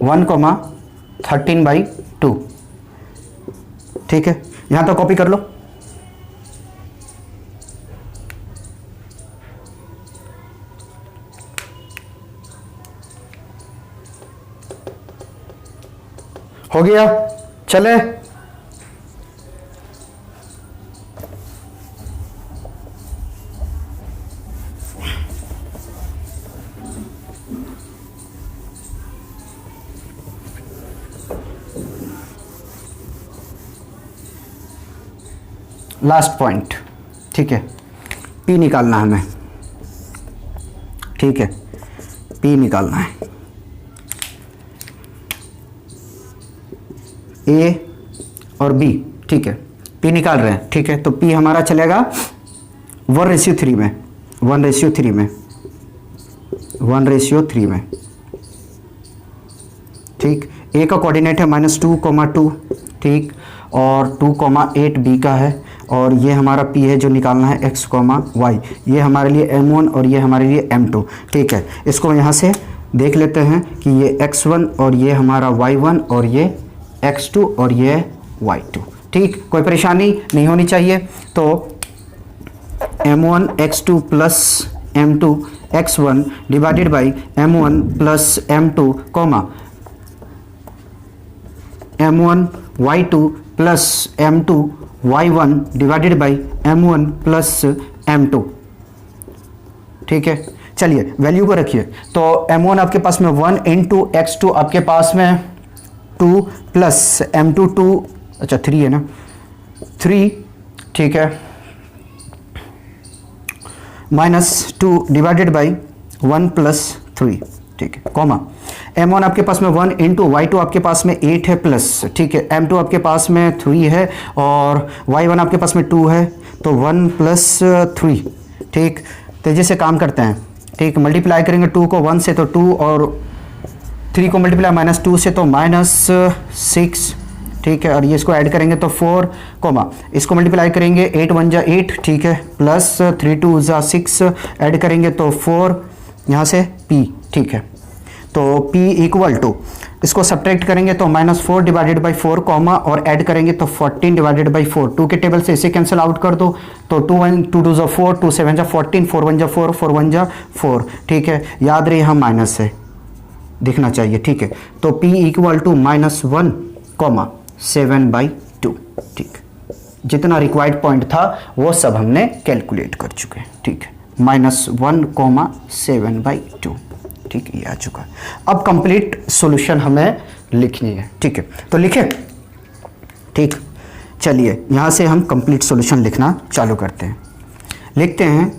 1,13/2, ठीक है, यहाँ तक कॉपी कर लो, हो गया, चले, लास्ट पॉइंट, ठीक है, P निकालना है हमें, ठीक है, P निकालना है, A और B, ठीक है, P निकाल रहे हैं, ठीक है, तो P हमारा चलेगा 1:3 में, 1:3 में, 1:3 में, ठीक, A का कोऑर्डिनेट है -2,2, ठीक, और 2,8 बी का है, और ये हमारा p है जो निकालना है x, y, ये हमारे लिए m1 और ये हमारे लिए m2। ठीक है, इसको यहाँ से देख लेते हैं कि ये x1 और ये हमारा y1 और ये x2 और ये y2। ठीक, कोई परेशानी नहीं होनी चाहिए। तो m1 x2 plus m2 x1 divided by m1 plus m2 comma m1 y2 plus m2 y1 divided by m1 plus m2। ठीक है, चलिए वैल्यू को रखिए। तो m1 आपके पास में 1 इंटू x2 आपके पास में 2 प्लस m2 2, अच्छा 3 है ना, 3। ठीक है, माइनस 2 डिवाइडेड बाई 1 प्लस 3। ठीक है, कॉमा m1 आपके पास में 1 इंटू y2 आपके पास में 8 है प्लस, ठीक है, m2 आपके पास में 3 है और y1 आपके पास में 2 है, तो 1 प्लस 3। ठीक, तेजी से काम करते हैं। ठीक, मल्टीप्लाई करेंगे 2 को 1 से तो 2 और 3 को मल्टीप्लाई माइनस 2 से तो माइनस 6। ठीक है, और ये इसको ऐड करेंगे तो 4, कॉमा इसको मल्टीप्लाई करेंगे 8 1 जा 8। ठीक है, प्लस 3 2 जा 6, ऐड करेंगे तो 4, यहाँ से p। ठीक है, तो p इक्वल टू इसको सब्ट्रैक्ट करेंगे तो -4 डिवाइडेड बाई 4 कॉमा और ऐड करेंगे तो 14 डिवाइडेड बाई 4। 2 के टेबल से इसे कैंसिल आउट कर दो तो 2 1 2 2 जा 4, 2 7 जा 14, 4 1 जा 4, 4 1 जा 4। ठीक है, याद रहे यहाँ माइनस है, दिखना चाहिए। ठीक है, तो p इक्वल टू -1 कॉमा 7/2। ठीक, जितना रिक्वायर्ड पॉइंट था वो सब हमने कैलकुलेट कर चुके हैं। ठीक है, -1 कॉमा 7/2। ठीक, ये आ चुका है। अब कंप्लीट सॉल्यूशन हमें लिखनी है। ठीक है, तो लिखें। ठीक, चलिए यहाँ से हम कंप्लीट सॉल्यूशन लिखना चालू करते हैं। लिखते हैं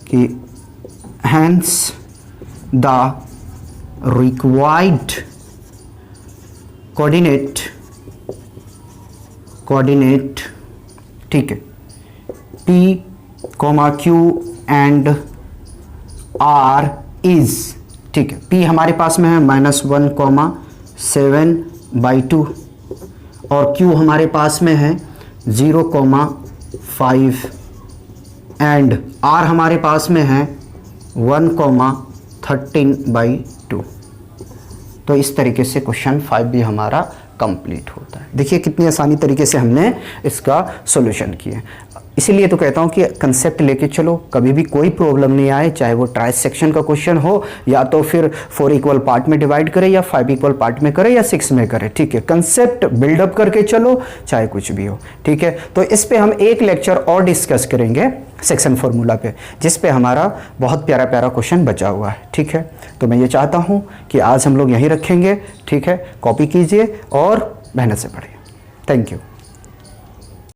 कि हैंस द रिक्वायर्ड कोऑर्डिनेट, ठीक है, P, Q and R is, ठीक है, P हमारे पास में है -1 7/2 और Q हमारे पास में है 0,5 एंड R हमारे पास में है 1,13/2। तो इस तरीके से क्वेश्चन 5 भी हमारा कंप्लीट होता है। देखिए कितनी आसानी तरीके से हमने इसका सॉल्यूशन किया। इसीलिए तो कहता हूँ कि कंसेप्ट लेके चलो, कभी भी कोई प्रॉब्लम नहीं आए, चाहे वो ट्राई सेक्शन का क्वेश्चन हो या तो फिर 4 इक्वल पार्ट में डिवाइड करे या 5 इक्वल पार्ट में करे या 6 में करे। ठीक है, कंसेप्ट बिल्डअप करके चलो, चाहे कुछ भी हो। ठीक है, तो इस पे हम एक लेक्चर और डिस्कस करेंगे सेक्शन फार्मूला पे, जिस पे हमारा बहुत प्यारा प्यारा क्वेश्चन बचा हुआ है। ठीक है, तो मैं ये चाहता हूँ कि आज हम लोग यहीं रखेंगे। ठीक है, कॉपी कीजिए और मेहनत से पढ़िए। Thank you.